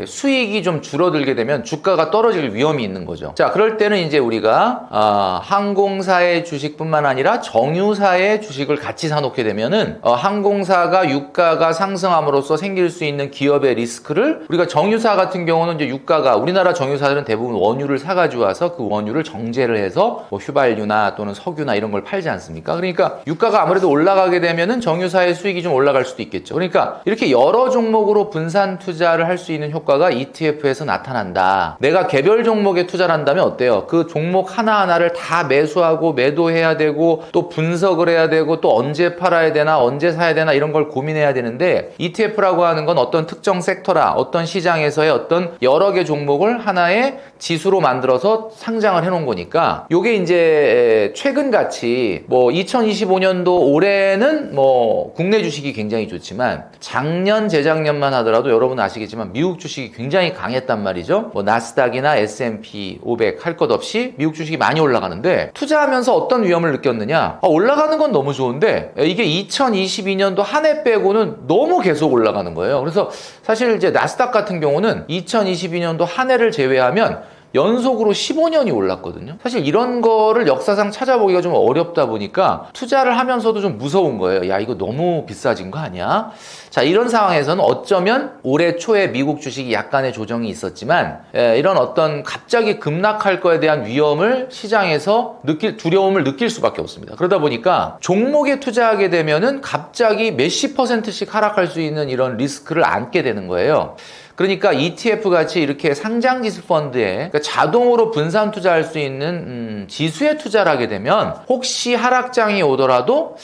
수익이 좀 줄어들게 되면 주가가 떨어질 위험이 있는 거죠. 자, 그럴 때는 이제 우리가 항공사의 주식뿐만 아니라 정유사의 주식을 같이 사놓게 되면은 항공사가 유가가 상승함으로써 생길 수 있는 기업의 리스크를 우리가 정유사 같은 경우는 이제 유가가 우리나라 정유사들은 대부분 원유를 사가지고 와서 그 원유를 정제를 해서 뭐 휘발유나 또는 석유나 이런 걸 팔지 않습니까? 그러니까 유가가 아무래도 올라가게 되면은 정유사의 수익이 좀 올라갈 수도 있겠죠. 그러니까 이렇게 여러 종목으로 분산 투자를 할 수 있는 효과가 ETF에서 나타난다. 내가 개별 종목에 투자를 한다면 어때요? 그 종목 하나하나를 다 매수하고 매도해야 되고 또 분석을 해야 되고 또 언제 팔아야 되나 언제 사야 되나 이런 걸 고민해야 되는데 ETF라고 하는 건 어떤 특정 섹터라 어떤 시장에서의 어떤 여러 개 종목을 하나의 지수로 만들어서 상장을 해놓은 거니까 요게 이제 최근같이 뭐 2025년도 올해는 뭐 국내 주식이 굉장히 좋지만 작년 재작년만 하더라도 여러분 아시겠지만 미국 주식이 굉장히 강했단 말이죠. 뭐 나스닥이나 S&P 500 할 것 없이 미국 주식이 많이 올라가는데 투자하면서 어떤 위험을 느꼈느냐? 올라가는 건 너무 좋은데 이게 2022년도 한 해 빼고는 너무 계속 올라가는 거예요. 그래서 사실 이제 나스닥 같은 경우는 2022년도 한 해를 제외하면 연속으로 15년이 올랐거든요. 사실 이런 거를 역사상 찾아보기가 좀 어렵다 보니까 투자를 하면서도 좀 무서운 거예요. 야, 이거 너무 비싸진 거 아니야? 자, 이런 상황에서는 어쩌면 올해 초에 미국 주식이 약간의 조정이 있었지만 이런 어떤 갑자기 급락할 거에 대한 위험을 시장에서 두려움을 느낄 수밖에 없습니다. 그러다 보니까 종목에 투자하게 되면은 갑자기 몇십 %씩 하락할 수 있는 이런 리스크를 안게 되는 거예요. 그러니까 ETF 같이 이렇게 상장지수 펀드에 그러니까 자동으로 분산 투자할 수 있는 지수에 투자를 하게 되면 혹시 하락장이 오더라도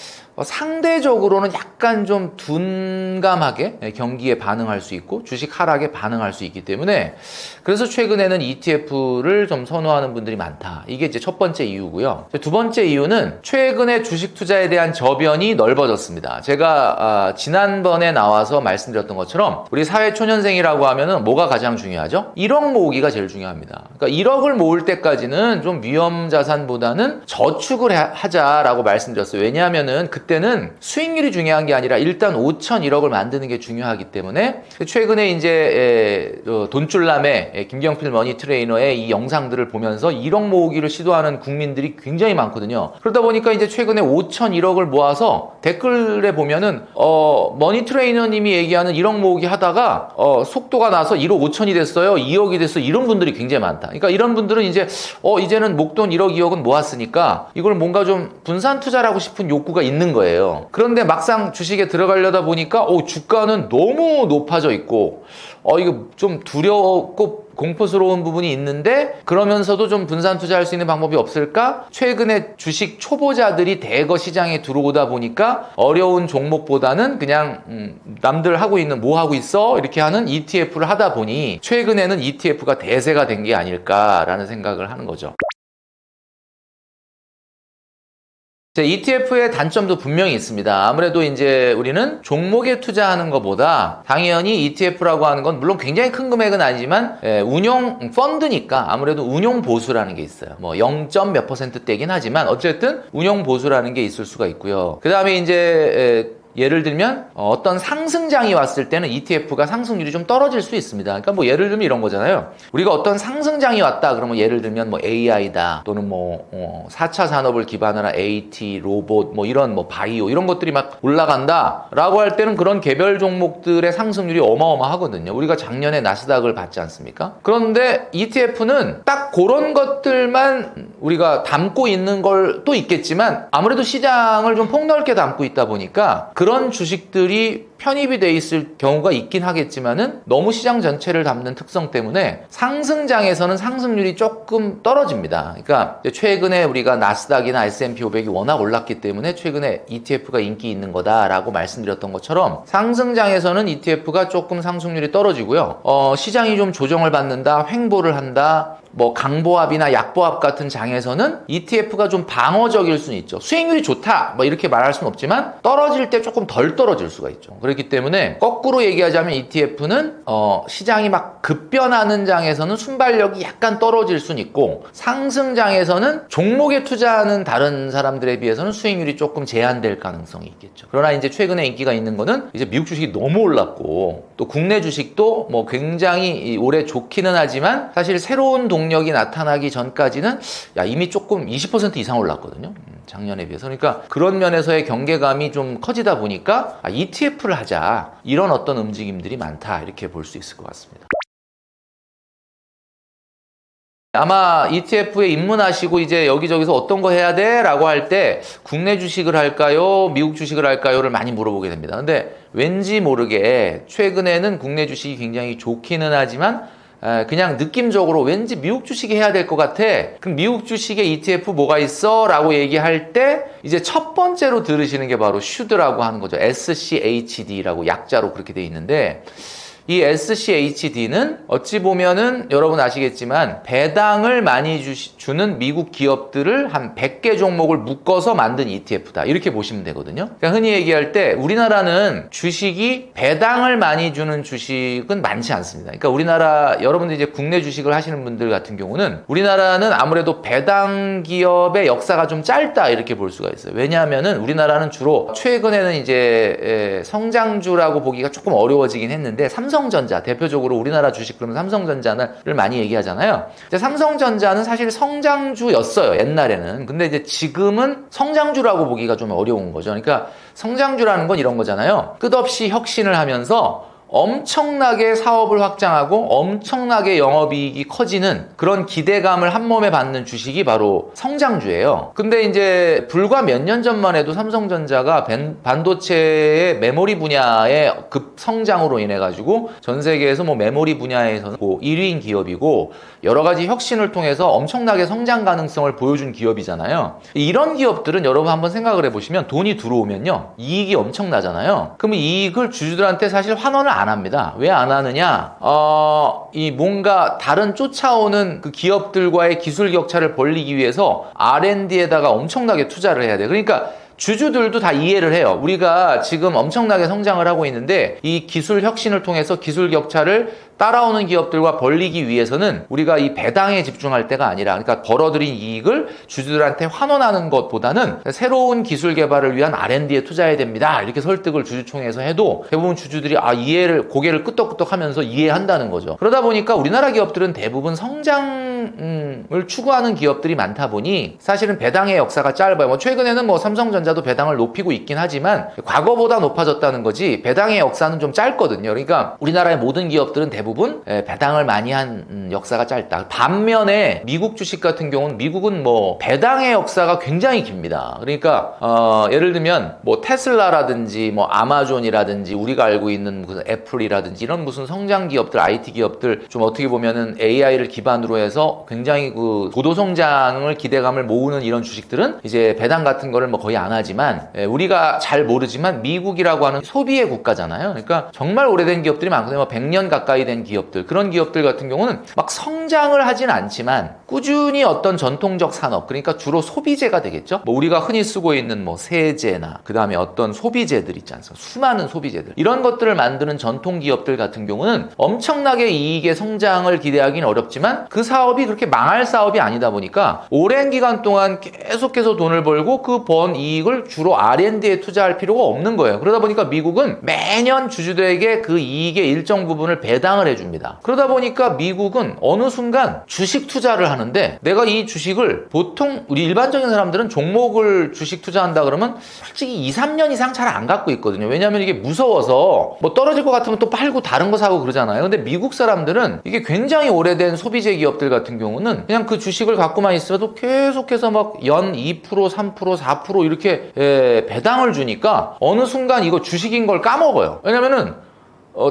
상대적으로는 약간 좀 둔감하게 경기에 반응할 수 있고 주식 하락에 반응할 수 있기 때문에 그래서 최근에는 ETF를 좀 선호하는 분들이 많다. 이게 이제 첫 번째 이유고요. 두 번째 이유는 최근에 주식 투자에 대한 저변이 넓어졌습니다. 제가 지난번에 나와서 말씀드렸던 것처럼 우리 사회 초년생이라고 하면은 뭐가 가장 중요하죠? 1억 모으기가 제일 중요합니다. 그러니까 1억을 모을 때까지는 좀 위험 자산보다는 저축을 하자라고 말씀드렸어요. 왜냐하면은 때는 수익률이 중요한 게 아니라 일단 5,001억을 만드는 게 중요하기 때문에 최근에 이제 돈줄남의 김경필 머니 트레이너의 이 영상들을 보면서 1억 모으기를 시도하는 국민들이 굉장히 많거든요. 그러다 보니까 이제 최근에 5,001억을 모아서 댓글에 보면은 머니 트레이너님이 얘기하는 1억 모으기 하다가 속도가 나서 1억 5천이 됐어요, 2억이 됐어, 이런 분들이 굉장히 많다. 그러니까 이런 분들은 이제는 목돈 1억 2억은 모았으니까 이걸 뭔가 좀 분산 투자를 하고 싶은 욕구가 있는 거예요. 그런데 막상 주식에 들어가려다 보니까 주가는 너무 높아져 있고 이거 좀 두렵고 공포스러운 부분이 있는데, 그러면서도 좀 분산 투자할 수 있는 방법이 없을까? 최근에 주식 초보자들이 대거 시장에 들어오다 보니까 어려운 종목보다는 그냥 남들 하고 있는 뭐 하고 있어? 이렇게 하는 ETF를 하다 보니 최근에는 ETF가 대세가 된 게 아닐까라는 생각을 하는 거죠. ETF의 단점도 분명히 있습니다. 아무래도 이제 우리는 종목에 투자하는 것보다 당연히 ETF라고 하는 건 물론 굉장히 큰 금액은 아니지만 운용 펀드니까 아무래도 운용 보수라는 게 있어요. 뭐 0. 몇 %대긴 하지만 어쨌든 운용 보수라는 게 있을 수가 있고요. 그 다음에 이제 예를 들면 어떤 상승장이 왔을 때는 ETF가 상승률이 좀 떨어질 수 있습니다. 그러니까 뭐 예를 들면 이런 거잖아요. 우리가 어떤 상승장이 왔다 그러면 예를 들면 뭐 AI다 또는 뭐 4차 산업을 기반으로 한 AT, 로봇, 뭐 이런 뭐 바이오 이런 것들이 막 올라간다 라고 할 때는 그런 개별 종목들의 상승률이 어마어마하거든요. 우리가 작년에 나스닥을 봤지 않습니까? 그런데 ETF는 딱 그런 것들만 우리가 담고 있는 걸 또 있겠지만 아무래도 시장을 좀 폭넓게 담고 있다 보니까 그런 주식들이 편입이 돼 있을 경우가 있긴 하겠지만은 너무 시장 전체를 담는 특성 때문에 상승장에서는 상승률이 조금 떨어집니다. 그러니까 최근에 우리가 나스닥이나 S&P 500이 워낙 올랐기 때문에 최근에 ETF가 인기 있는 거다라고 말씀드렸던 것처럼 상승장에서는 ETF가 조금 상승률이 떨어지고요. 시장이 좀 조정을 받는다, 횡보를 한다, 뭐 강보합이나 약보합 같은 장에서는 ETF가 좀 방어적일 수는 있죠. 수익률이 좋다 뭐 이렇게 말할 수는 없지만 떨어질 때 조금 덜 떨어질 수가 있죠. 그렇기 때문에 거꾸로 얘기하자면 ETF는 시장이 막 급변하는 장에서는 순발력이 약간 떨어질 수는 있고, 상승장에서는 종목에 투자하는 다른 사람들에 비해서는 수익률이 조금 제한될 가능성이 있겠죠. 그러나 이제 최근에 인기가 있는 거는 이제 미국 주식이 너무 올랐고 또 국내 주식도 뭐 굉장히 올해 좋기는 하지만 사실 새로운 동력이 나타나기 전까지는 이미 조금 20% 이상 올랐거든요. 작년에 비해서. 그러니까 그런 면에서의 경계감이 좀 커지다 보니까 ETF를 하자, 이런 어떤 움직임들이 많다, 이렇게 볼 수 있을 것 같습니다. 아마 ETF에 입문하시고 이제 여기저기서 어떤 거 해야 돼? 라고 할 때 국내 주식을 할까요? 미국 주식을 할까요?를 많이 물어보게 됩니다. 근데 왠지 모르게 최근에는 국내 주식이 굉장히 좋기는 하지만 그냥 느낌적으로 왠지 미국 주식이 해야 될 것 같아. 그럼 미국 주식에 ETF 뭐가 있어? 라고 얘기할 때 이제 첫 번째로 들으시는 게 바로 슈드라고 하는 거죠. SCHD라고 약자로 그렇게 돼 있는데, 이 SCHD는 어찌 보면은 여러분 아시겠지만 배당을 많이 주는 미국 기업들을 한 100개 종목을 묶어서 만든 ETF다, 이렇게 보시면 되거든요. 그러니까 흔히 얘기할 때 우리나라는 주식이 배당을 많이 주는 주식은 많지 않습니다. 그러니까 우리나라 여러분들 이제 국내 주식을 하시는 분들 같은 경우는 우리나라는 아무래도 배당 기업의 역사가 좀 짧다, 이렇게 볼 수가 있어요. 왜냐하면은 우리나라는 주로 최근에는 이제 성장주라고 보기가 조금 어려워지긴 했는데 삼성전자, 대표적으로 우리나라 주식 그러면 삼성전자를 많이 얘기하잖아요. 이제 삼성전자는 사실 성장주였어요, 옛날에는. 근데 이제 지금은 성장주라고 보기가 좀 어려운 거죠. 그러니까 성장주라는 건 이런 거잖아요. 끝없이 혁신을 하면서 엄청나게 사업을 확장하고 엄청나게 영업이익이 커지는 그런 기대감을 한 몸에 받는 주식이 바로 성장주예요. 근데 이제 불과 몇 년 전만 해도 삼성전자가 반도체의 메모리 분야의 급성장으로 인해 가지고 전 세계에서 뭐 메모리 분야에서는 1위인 기업이고 여러 가지 혁신을 통해서 엄청나게 성장 가능성을 보여준 기업이잖아요. 이런 기업들은 여러분 한번 생각을 해보시면 돈이 들어오면요, 이익이 엄청나잖아요. 그러면 이익을 주주들한테 사실 환원을 안 합니다. 왜 안 하느냐? 이 뭔가 다른 쫓아오는 그 기업들과의 기술 격차를 벌리기 위해서 R&D에다가 엄청나게 투자를 해야 돼. 그러니까 주주들도 다 이해를 해요. 우리가 지금 엄청나게 성장을 하고 있는데 이 기술 혁신을 통해서 기술 격차를 따라오는 기업들과 벌리기 위해서는 우리가 이 배당에 집중할 때가 아니라, 그러니까 벌어들인 이익을 주주들한테 환원하는 것보다는 새로운 기술 개발을 위한 R&D에 투자해야 됩니다. 이렇게 설득을 주주총회에서 해도 대부분 주주들이 고개를 끄덕끄덕 하면서 이해한다는 거죠. 그러다 보니까 우리나라 기업들은 대부분 성장을 추구하는 기업들이 많다 보니 사실은 배당의 역사가 짧아요. 뭐 최근에는 뭐 삼성전자도 배당을 높이고 있긴 하지만 과거보다 높아졌다는 거지 배당의 역사는 좀 짧거든요. 그러니까 우리나라의 모든 기업들은 대부분 배당을 많이 한 역사가 짧다. 반면에 미국 주식 같은 경우는 미국은 뭐 배당의 역사가 굉장히 깁니다. 그러니까 예를 들면 뭐 테슬라라든지 뭐 아마존이라든지 우리가 알고 있는 무슨 애플이라든지 이런 무슨 성장 기업들, IT 기업들 좀 어떻게 보면은 AI를 기반으로 해서 굉장히 그 고도 성장을 기대감을 모으는 이런 주식들은 이제 배당 같은 거를 뭐 거의 안 하지만 우리가 잘 모르지만 미국이라고 하는 소비의 국가잖아요. 그러니까 정말 오래된 기업들이 많거든요. 뭐 100년 가까이 된 기업들, 그런 기업들 같은 경우는 막 성장을 하진 않지만 꾸준히 어떤 전통적 산업, 그러니까 주로 소비재가 되겠죠. 뭐 우리가 흔히 쓰고 있는 뭐 세제나 그 다음에 어떤 소비재들 있지 않습니까? 수많은 소비재들, 이런 것들을 만드는 전통 기업들 같은 경우는 엄청나게 이익의 성장을 기대하기는 어렵지만 그 사업이 그렇게 망할 사업이 아니다 보니까 오랜 기간 동안 계속해서 돈을 벌고 그 번 이익을 주로 R&D에 투자할 필요가 없는 거예요. 그러다 보니까 미국은 매년 주주들에게 그 이익의 일정 부분을 배당을 해줍니다. 그러다 보니까 미국은 어느 순간 주식 투자를 하는데, 내가 이 주식을 보통 우리 일반적인 사람들은 종목을 주식 투자한다 그러면 솔직히 2, 3년 이상 잘 안 갖고 있거든요. 왜냐하면 이게 무서워서 뭐 떨어질 것 같으면 또 팔고 다른 거 사고 그러잖아요. 근데 미국 사람들은 이게 굉장히 오래된 소비재 기업들 같은 경우는 그냥 그 주식을 갖고만 있어도 계속해서 막 연 2%, 3%, 4% 이렇게 배당을 주니까 어느 순간 이거 주식인 걸 까먹어요. 왜냐면은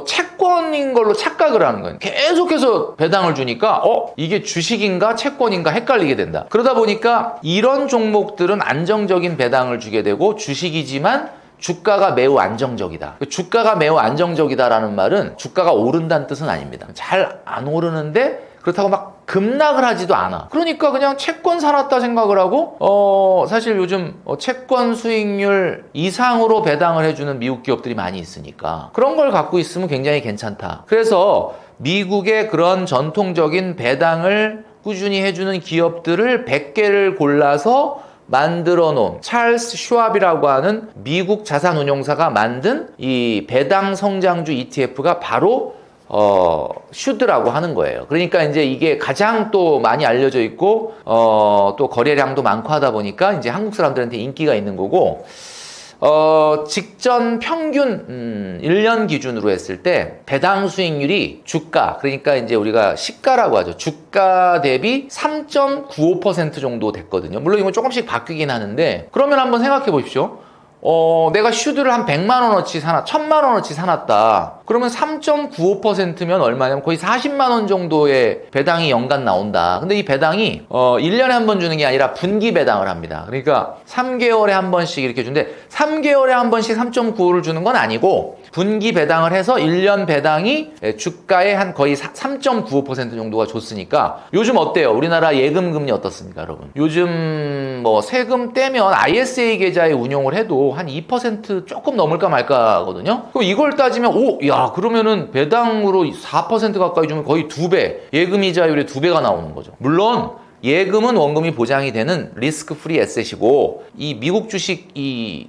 채권인 걸로 착각을 하는 거예요. 계속해서 배당을 주니까 이게 주식인가 채권인가 헷갈리게 된다. 그러다 보니까 이런 종목들은 안정적인 배당을 주게 되고 주식이지만 주가가 매우 안정적이다. 주가가 매우 안정적이다라는 말은 주가가 오른다는 뜻은 아닙니다. 잘 안 오르는데 그렇다고 막 급락을 하지도 않아. 그러니까 그냥 채권 사놨다 생각을 하고 사실 요즘 채권 수익률 이상으로 배당을 해주는 미국 기업들이 많이 있으니까 그런 걸 갖고 있으면 굉장히 괜찮다. 그래서 미국의 그런 전통적인 배당을 꾸준히 해주는 기업들을 100개를 골라서 만들어 놓은 찰스 슈왑이라고 하는 미국 자산운용사가 만든 이 배당 성장주 ETF가 바로 슈드라고 하는 거예요. 그러니까 이제 이게 가장 또 많이 알려져 있고 또 거래량도 많고 하다 보니까 이제 한국 사람들한테 인기가 있는 거고, 직전 평균 1년 기준으로 했을 때 배당 수익률이 주가, 그러니까 이제 우리가 시가라고 하죠. 주가 대비 3.95% 정도 됐거든요. 물론 이건 조금씩 바뀌긴 하는데, 그러면 한번 생각해 보십시오. 내가 슈드를 한 100만 원어치 1000만 원어치 사놨다. 그러면 3.95%면 얼마냐면 거의 40만 원 정도의 배당이 연간 나온다. 근데 이 배당이 1년에 한 번 주는 게 아니라 분기 배당을 합니다. 그러니까 3개월에 한 번씩 이렇게 주는데 3개월에 한 번씩 3.95를 주는 건 아니고 분기 배당을 해서 1년 배당이 주가의 한 거의 3.95% 정도가 줬으니까 요즘 어때요? 우리나라 예금 금리 어떻습니까, 여러분? 요즘 뭐 세금 떼면 ISA 계좌에 운용을 해도 한 2% 조금 넘을까 말까거든요. 그럼 이걸 따지면 그러면은 배당으로 4% 가까이 주면 거의 2배, 예금 이자율의 2배가 나오는 거죠. 물론 예금은 원금이 보장이 되는 리스크 프리 에셋이고, 이 미국 주식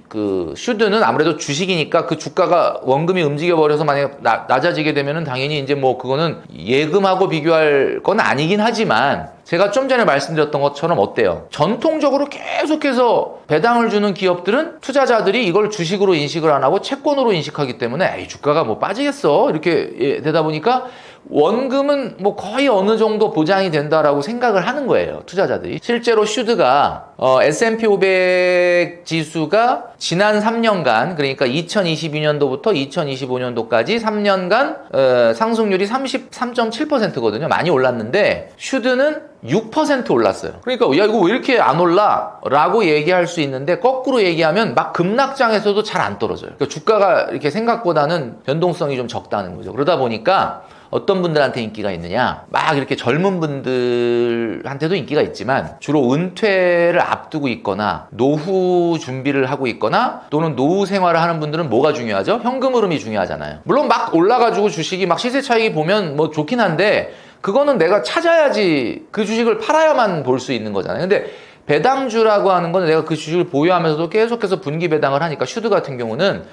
그 슈드는 아무래도 주식이니까 그 주가가 원금이 움직여 버려서 만약에 낮아지게 되면은 당연히 이제 뭐 그거는 예금하고 비교할 건 아니긴 하지만, 제가 좀 전에 말씀드렸던 것처럼 어때요? 전통적으로 계속해서 배당을 주는 기업들은 투자자들이 이걸 주식으로 인식을 안 하고 채권으로 인식하기 때문에 주가가 뭐 빠지겠어 이렇게 되다 보니까 원금은 뭐 거의 어느 정도 보장이 된다라고 생각을 하는 거예요, 투자자들이. 실제로 슈드가 S&P 500 지수가 지난 3년간, 그러니까 2022년도부터 2025년도까지 3년간 상승률이 33.7%거든요. 많이 올랐는데 슈드는 6% 올랐어요. 그러니까 이거 왜 이렇게 안 올라? 라고 얘기할 수 있는데, 거꾸로 얘기하면 막 급락장에서도 잘 안 떨어져요. 그러니까 주가가 이렇게 생각보다는 변동성이 좀 적다는 거죠. 그러다 보니까 어떤 분들한테 인기가 있느냐? 막 이렇게 젊은 분들한테도 인기가 있지만 주로 은퇴를 앞두고 있거나 노후 준비를 하고 있거나 또는 노후 생활을 하는 분들은 뭐가 중요하죠? 현금 흐름이 중요하잖아요. 물론 막 올라가지고 주식이 막 시세 차익이 보면 뭐 좋긴 한데 그거는 내가 찾아야지 그 주식을 팔아야만 볼 수 있는 거잖아요. 근데 배당주라고 하는 건 내가 그 주식을 보유하면서도 계속해서 분기 배당을 하니까 슈드 같은 경우는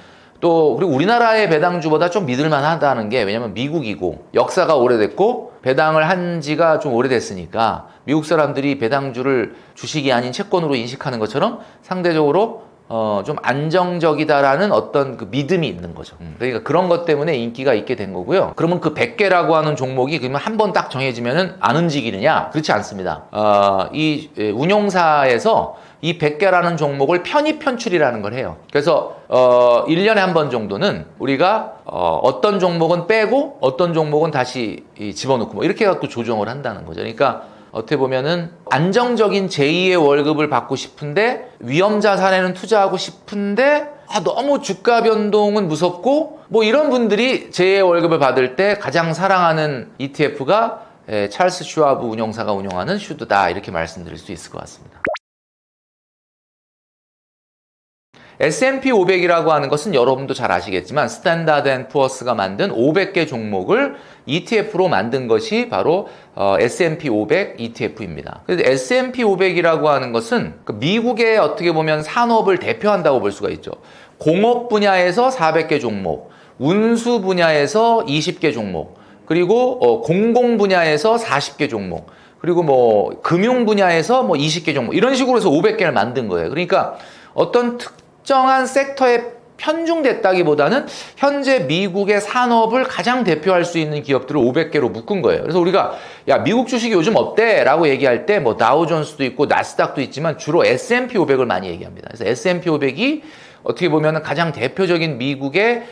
또 그리고 우리나라의 배당주보다 좀 믿을만 하다는 게 왜냐면 미국이고 역사가 오래됐고 배당을 한 지가 좀 오래됐으니까 미국 사람들이 배당주를 주식이 아닌 채권으로 인식하는 것처럼 상대적으로 좀 안정적이다라는 어떤 그 믿음이 있는 거죠. 그러니까 그런 것 때문에 인기가 있게 된 거고요. 그러면 그 100개라고 하는 종목이 그러면 한 번 딱 정해지면은 안 움직이느냐? 그렇지 않습니다. 이 운용사에서 이 100개라는 종목을 편입 편출이라는 걸 해요. 그래서 1년에 한 번 정도는 우리가 어떤 종목은 빼고 어떤 종목은 다시 집어넣고 뭐 이렇게 갖고 조정을 한다는 거죠. 그러니까 어떻게 보면은 안정적인 제2의 월급을 받고 싶은데 위험 자산에는 투자하고 싶은데 너무 주가 변동은 무섭고 뭐 이런 분들이 제2의 월급을 받을 때 가장 사랑하는 ETF가 찰스 슈와브 운용사가 운영하는 슈드다 이렇게 말씀드릴 수 있을 것 같습니다. S&P 500이라고 하는 것은 여러분도 잘 아시겠지만 스탠다드 앤 푸어스가 만든 500개 종목을 ETF로 만든 것이 바로 S&P 500 ETF입니다. 그래서 S&P 500이라고 하는 것은 미국의 어떻게 보면 산업을 대표한다고 볼 수가 있죠. 공업 분야에서 400개 종목, 운수 분야에서 20개 종목, 그리고 공공 분야에서 40개 종목, 그리고 뭐 금융 분야에서 뭐 20개 종목 이런 식으로 해서 500개를 만든 거예요. 그러니까 어떤 특정한 섹터에 편중됐다기보다는 현재 미국의 산업을 가장 대표할 수 있는 기업들을 500개로 묶은 거예요. 그래서 우리가 야 미국 주식이 요즘 어때? 라고 얘기할 때 뭐 다우존스도 있고 나스닥도 있지만 주로 S&P 500을 많이 얘기합니다. 그래서 S&P 500이 어떻게 보면 가장 대표적인 미국의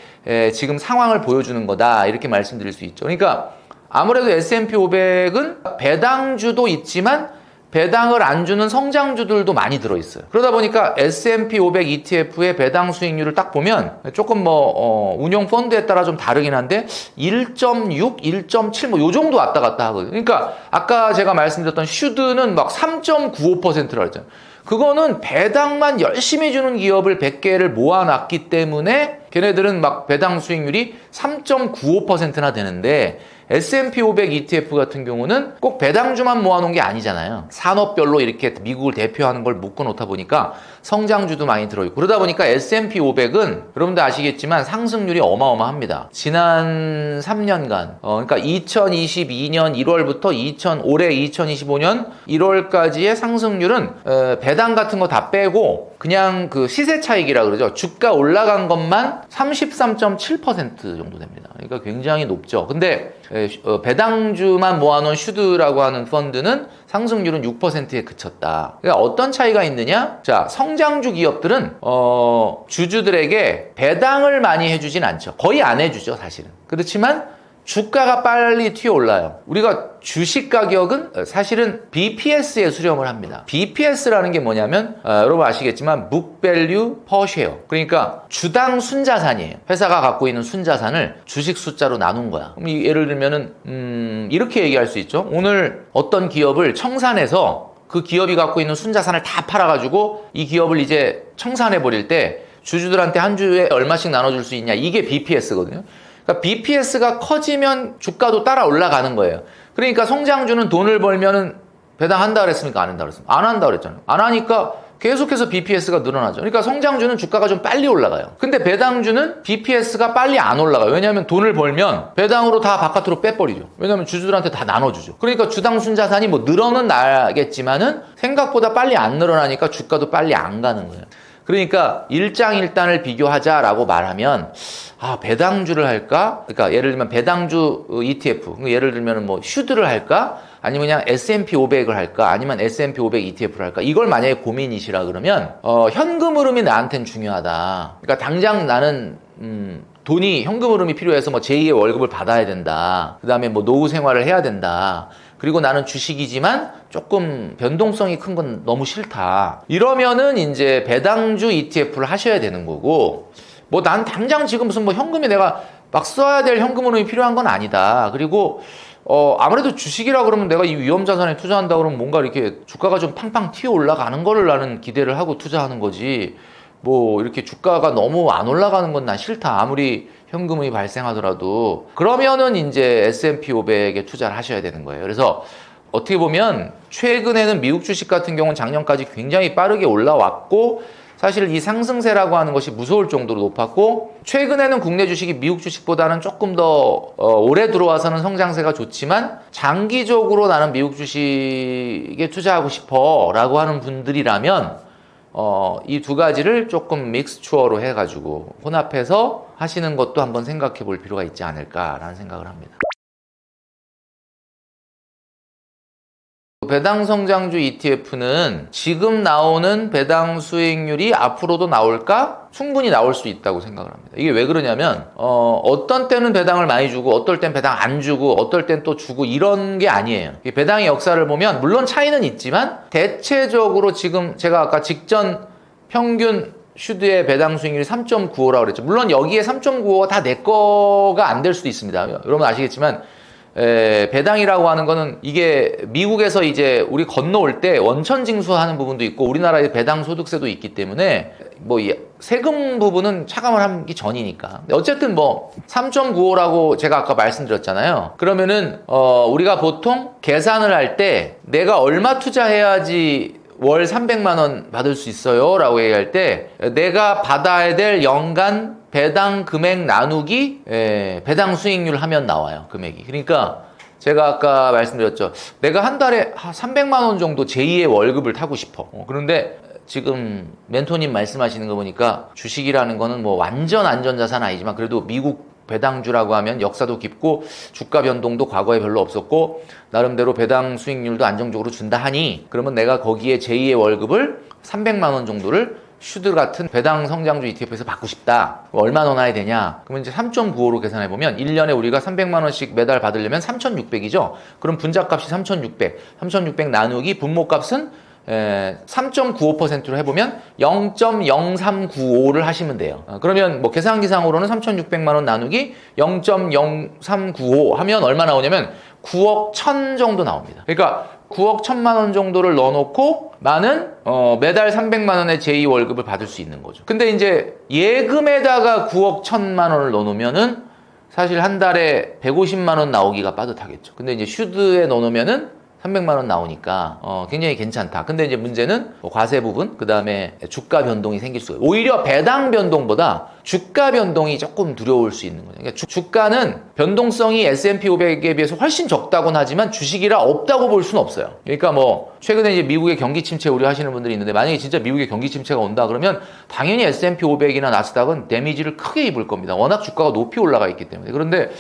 지금 상황을 보여주는 거다 이렇게 말씀드릴 수 있죠. 그러니까 아무래도 S&P 500은 배당주도 있지만 배당을 안 주는 성장주들도 많이 들어있어요. 그러다 보니까 S&P 500 ETF의 배당 수익률을 딱 보면 조금 운용 펀드에 따라 좀 다르긴 한데 1.6, 1.7 뭐 요 정도 왔다 갔다 하거든요. 그러니까 아까 제가 말씀드렸던 슈드는 막 3.95%라고 했잖아요. 그거는 배당만 열심히 주는 기업을 100개를 모아놨기 때문에 걔네들은 막 배당 수익률이 3.95%나 되는데 S&P 500 ETF 같은 경우는 꼭 배당주만 모아놓은 게 아니잖아요. 산업별로 이렇게 미국을 대표하는 걸 묶어놓다 보니까 성장주도 많이 들어있고 그러다 보니까 S&P 500은 여러분들 아시겠지만 상승률이 어마어마합니다. 지난 3년간 그러니까 2022년 1월부터 올해 2025년 1월까지의 상승률은 배당 같은 거 다 빼고 그냥 그 시세 차익이라 그러죠. 주가 올라간 것만 33.7% 정도 됩니다. 그러니까 굉장히 높죠. 근데 배당주만 모아놓은 슈드라고 하는 펀드는 상승률은 6%에 그쳤다. 그러니까 어떤 차이가 있느냐? 자, 성장주 기업들은 주주들에게 배당을 많이 해주진 않죠. 거의 안 해주죠, 사실은. 그렇지만 주가가 빨리 튀어올라요. 우리가 주식 가격은 사실은 BPS에 수렴을 합니다. BPS라는 게 뭐냐면 여러분 아시겠지만 Book Value Per Share. 그러니까 주당 순자산이에요. 회사가 갖고 있는 순자산을 주식 숫자로 나눈 거야. 그럼 예를 들면은 이렇게 얘기할 수 있죠. 오늘 어떤 기업을 청산해서 그 기업이 갖고 있는 순자산을 다 팔아가지고 이 기업을 이제 청산해 버릴 때 주주들한테 한 주에 얼마씩 나눠줄 수 있냐. 이게 BPS거든요. 그러니까 BPS가 커지면 주가도 따라 올라가는 거예요. 그러니까 성장주는 돈을 벌면은 배당한다 그랬습니까? 안 한다 그랬습니까? 안 한다 그랬잖아요. 안 하니까 계속해서 BPS가 늘어나죠. 그러니까 성장주는 주가가 좀 빨리 올라가요. 근데 배당주는 BPS가 빨리 안 올라가요. 왜냐하면 돈을 벌면 배당으로 다 바깥으로 빼버리죠. 왜냐하면 주주들한테 다 나눠주죠. 그러니까 주당 순자산이 뭐 늘어는 나겠지만은 생각보다 빨리 안 늘어나니까 주가도 빨리 안 가는 거예요. 그러니까 일장일단을 비교하자라고 말하면 배당주를 할까? 그러니까 예를 들면 배당주 ETF, 예를 들면 뭐 슈드를 할까? 아니면 그냥 S&P 500을 할까? 아니면 S&P 500 ETF를 할까? 이걸 만약에 고민이시라 그러면 현금 흐름이 나한테는 중요하다. 그러니까 당장 나는 돈이 현금 흐름이 필요해서 뭐 제2의 월급을 받아야 된다. 그다음에 뭐 노후 생활을 해야 된다. 그리고 나는 주식이지만 조금 변동성이 큰 건 너무 싫다. 이러면은 이제 배당주 ETF를 하셔야 되는 거고, 뭐 난 당장 지금 무슨 뭐 현금이 내가 막 써야 될 현금 흐름이 필요한 건 아니다. 그리고 아무래도 주식이라 그러면 내가 이 위험 자산에 투자한다 그러면 뭔가 이렇게 주가가 좀 팡팡 튀어 올라가는 거를 나는 기대를 하고 투자하는 거지. 뭐 이렇게 주가가 너무 안 올라가는 건 난 싫다. 아무리 현금이 발생하더라도. 그러면은 이제 S&P 500에 투자를 하셔야 되는 거예요. 그래서 어떻게 보면 최근에는 미국 주식 같은 경우는 작년까지 굉장히 빠르게 올라왔고 사실 이 상승세라고 하는 것이 무서울 정도로 높았고 최근에는 국내 주식이 미국 주식보다는 조금 더 오래 들어와서는 성장세가 좋지만 장기적으로 나는 미국 주식에 투자하고 싶어 라고 하는 분들이라면 이 두 가지를 조금 믹스추어로 해가지고 혼합해서 하시는 것도 한번 생각해 볼 필요가 있지 않을까라는 생각을 합니다. 배당 성장주 ETF는 지금 나오는 배당 수익률이 앞으로도 나올까? 충분히 나올 수 있다고 생각을 합니다. 이게 왜 그러냐면 어떤 때는 배당을 많이 주고 어떨 땐 배당 안 주고 어떨 땐 또 주고 이런 게 아니에요. 배당의 역사를 보면 물론 차이는 있지만 대체적으로 지금 제가 아까 직전 평균 슈드의 배당 수익률이 3.95라고 그랬죠. 물론 여기에 3.95가 다 내 거가 안 될 수도 있습니다. 여러분 아시겠지만 배당이라고 하는 거는 이게 미국에서 이제 우리 건너올 때 원천 징수하는 부분도 있고 우리나라에 배당 소득세도 있기 때문에 뭐 세금 부분은 차감을 하기 전이니까. 어쨌든 뭐 3.95라고 제가 아까 말씀드렸잖아요. 그러면은 우리가 보통 계산을 할 때 내가 얼마 투자해야지 월 300만 원 받을 수 있어요 라고 얘기할 때 내가 받아야 될 연간 배당 금액 나누기 배당 수익률 하면 나와요. 금액이. 그러니까 제가 아까 말씀드렸죠. 내가 한 달에 300만 원 정도 제2의 월급을 타고 싶어. 그런데 지금 멘토님 말씀하시는 거 보니까 주식이라는 거는 뭐 완전 안전자산 아니지만 그래도 미국 배당주라고 하면 역사도 깊고 주가 변동도 과거에 별로 없었고 나름대로 배당 수익률도 안정적으로 준다 하니 그러면 내가 거기에 제2의 월급을 300만 원 정도를 슈드 같은 배당 성장주 ETF에서 받고 싶다. 얼마 넣어놔야 되냐? 그러면 이제 3.95로 계산해보면 1년에 우리가 300만 원씩 매달 받으려면 3,600이죠. 그럼 분자값이 3,600. 3,600 나누기 분모값은 3.95%로 해보면 0.0395를 하시면 돼요. 그러면 뭐 계산기상으로는 3,600만 원 나누기 0.0395 하면 얼마 나오냐면 9억 1천 정도 나옵니다. 그러니까 9억 1천만 원 정도를 넣어놓고 나는 매달 300만 원의 제2 월급을 받을 수 있는 거죠. 근데 이제 예금에다가 9억 1천만 원을 넣어놓으면은 사실 한 달에 150만 원 나오기가 빠듯하겠죠. 근데 이제 슈드에 넣어놓으면은 300만 원 나오니까 굉장히 괜찮다. 근데 이제 문제는 과세 부분, 그 다음에 주가 변동이 생길 수가 있어요. 오히려 배당 변동보다 주가 변동이 조금 두려울 수 있는 거죠. 그러니까 주가는 변동성이 S&P 500에 비해서 훨씬 적다고는 하지만 주식이라 없다고 볼 수는 없어요. 그러니까 뭐 최근에 이제 미국의 경기 침체 우려하시는 분들이 있는데 만약에 진짜 미국의 경기 침체가 온다 그러면 당연히 S&P 500이나 나스닥은 데미지를 크게 입을 겁니다. 워낙 주가가 높이 올라가 있기 때문에. 그런데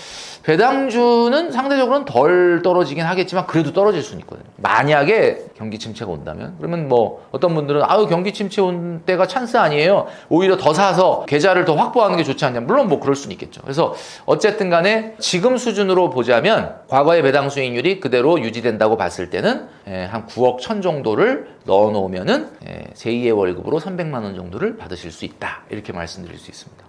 배당주는 상대적으로는 덜 떨어지긴 하겠지만 그래도 떨어질 수는 있거든요. 만약에 경기 침체가 온다면 그러면 뭐 어떤 분들은 경기 침체 온 때가 찬스 아니에요. 오히려 더 사서 계좌를 더 확보하는 게 좋지 않냐. 물론 뭐 그럴 수는 있겠죠. 그래서 어쨌든 간에 지금 수준으로 보자면 과거의 배당 수익률이 그대로 유지된다고 봤을 때는 한 9억 1천 정도를 넣어 놓으면은 제2의 월급으로 300만 원 정도를 받으실 수 있다. 이렇게 말씀드릴 수 있습니다.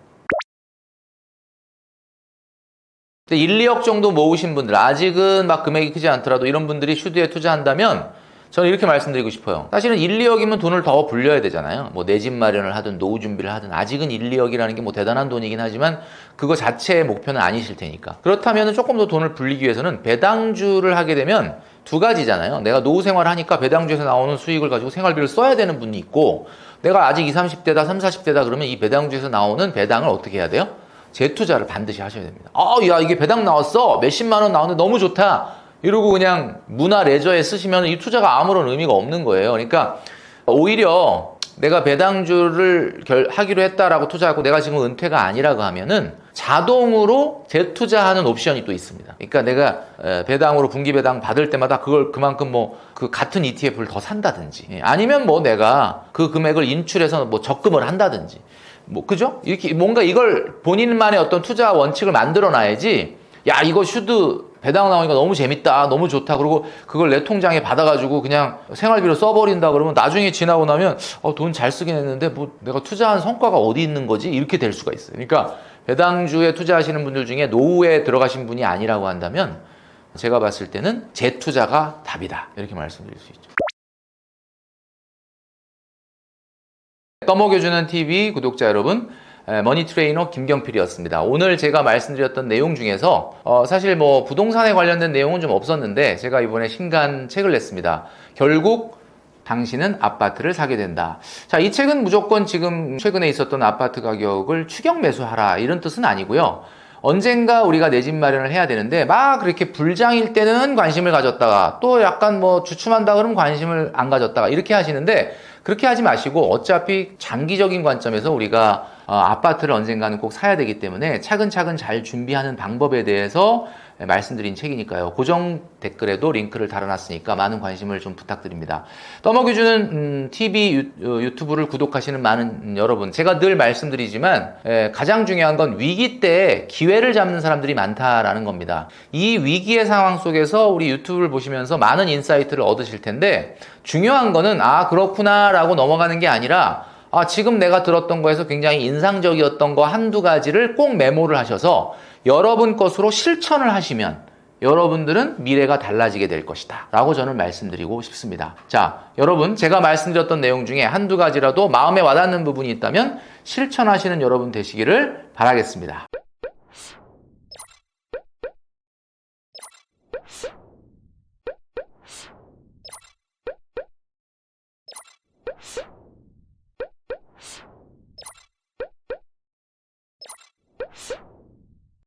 1, 2억 정도 모으신 분들, 아직은 막 금액이 크지 않더라도 이런 분들이 슈드에 투자한다면 저는 이렇게 말씀드리고 싶어요. 사실은 1, 2억이면 돈을 더 불려야 되잖아요. 뭐 내 집 마련을 하든 노후 준비를 하든 아직은 1, 2억이라는 게 뭐 대단한 돈이긴 하지만 그거 자체의 목표는 아니실 테니까. 그렇다면 조금 더 돈을 불리기 위해서는 배당주를 하게 되면 두 가지잖아요. 내가 노후 생활을 하니까 배당주에서 나오는 수익을 가지고 생활비를 써야 되는 분이 있고 내가 아직 20, 30대다, 30, 40대다 그러면 이 배당주에서 나오는 배당을 어떻게 해야 돼요? 재투자를 반드시 하셔야 됩니다. 야, 이게 배당 나왔어. 몇십만 원 나오는데 너무 좋다. 이러고 그냥 문화 레저에 쓰시면 이 투자가 아무런 의미가 없는 거예요. 그러니까 오히려 내가 배당주를 하기로 했다라고 투자하고 내가 지금 은퇴가 아니라고 하면은 자동으로 재투자하는 옵션이 또 있습니다. 그러니까 내가 배당으로 분기 배당 받을 때마다 그걸 그만큼 뭐 그 같은 ETF를 더 산다든지 아니면 뭐 내가 그 금액을 인출해서 뭐 적금을 한다든지 뭐 그죠? 이렇게 뭔가 이걸 본인만의 어떤 투자 원칙을 만들어 놔야지 야 이거 슈드 배당 나오니까 너무 재밌다 너무 좋다 그리고 그걸 내 통장에 받아가지고 그냥 생활비로 써버린다 그러면 나중에 지나고 나면 돈 잘 쓰긴 했는데 뭐 내가 투자한 성과가 어디 있는 거지? 이렇게 될 수가 있어요. 그러니까 배당주에 투자하시는 분들 중에 노후에 들어가신 분이 아니라고 한다면 제가 봤을 때는 재투자가 답이다. 이렇게 말씀드릴 수 있죠. 떠먹여주는 TV 구독자 여러분, 머니트레이너 김경필이었습니다. 오늘 제가 말씀드렸던 내용 중에서 사실 뭐 부동산에 관련된 내용은 좀 없었는데 제가 이번에 신간 책을 냈습니다. 결국 당신은 아파트를 사게 된다. 자, 이 책은 무조건 지금 최근에 있었던 아파트 가격을 추격 매수하라 이런 뜻은 아니고요. 언젠가 우리가 내 집 마련을 해야 되는데 막 그렇게 불장일 때는 관심을 가졌다가 또 약간 뭐 주춤한다 그러면 관심을 안 가졌다가 이렇게 하시는데 그렇게 하지 마시고 어차피 장기적인 관점에서 우리가 아파트를 언젠가는 꼭 사야 되기 때문에 차근차근 잘 준비하는 방법에 대해서 말씀드린 책이니까요. 고정 댓글에도 링크를 달아놨으니까 많은 관심을 좀 부탁드립니다. 떠먹여주는 TV 유튜브를 구독하시는 많은 여러분, 제가 늘 말씀드리지만 가장 중요한 건 위기 때 기회를 잡는 사람들이 많다라는 겁니다. 이 위기의 상황 속에서 우리 유튜브를 보시면서 많은 인사이트를 얻으실 텐데 중요한 거는 그렇구나 라고 넘어가는 게 아니라 지금 내가 들었던 거에서 굉장히 인상적이었던 거 한두 가지를 꼭 메모를 하셔서 여러분 것으로 실천을 하시면 여러분들은 미래가 달라지게 될 것이다 라고 저는 말씀드리고 싶습니다. 자, 여러분 제가 말씀드렸던 내용 중에 한두 가지라도 마음에 와닿는 부분이 있다면 실천하시는 여러분 되시기를 바라겠습니다.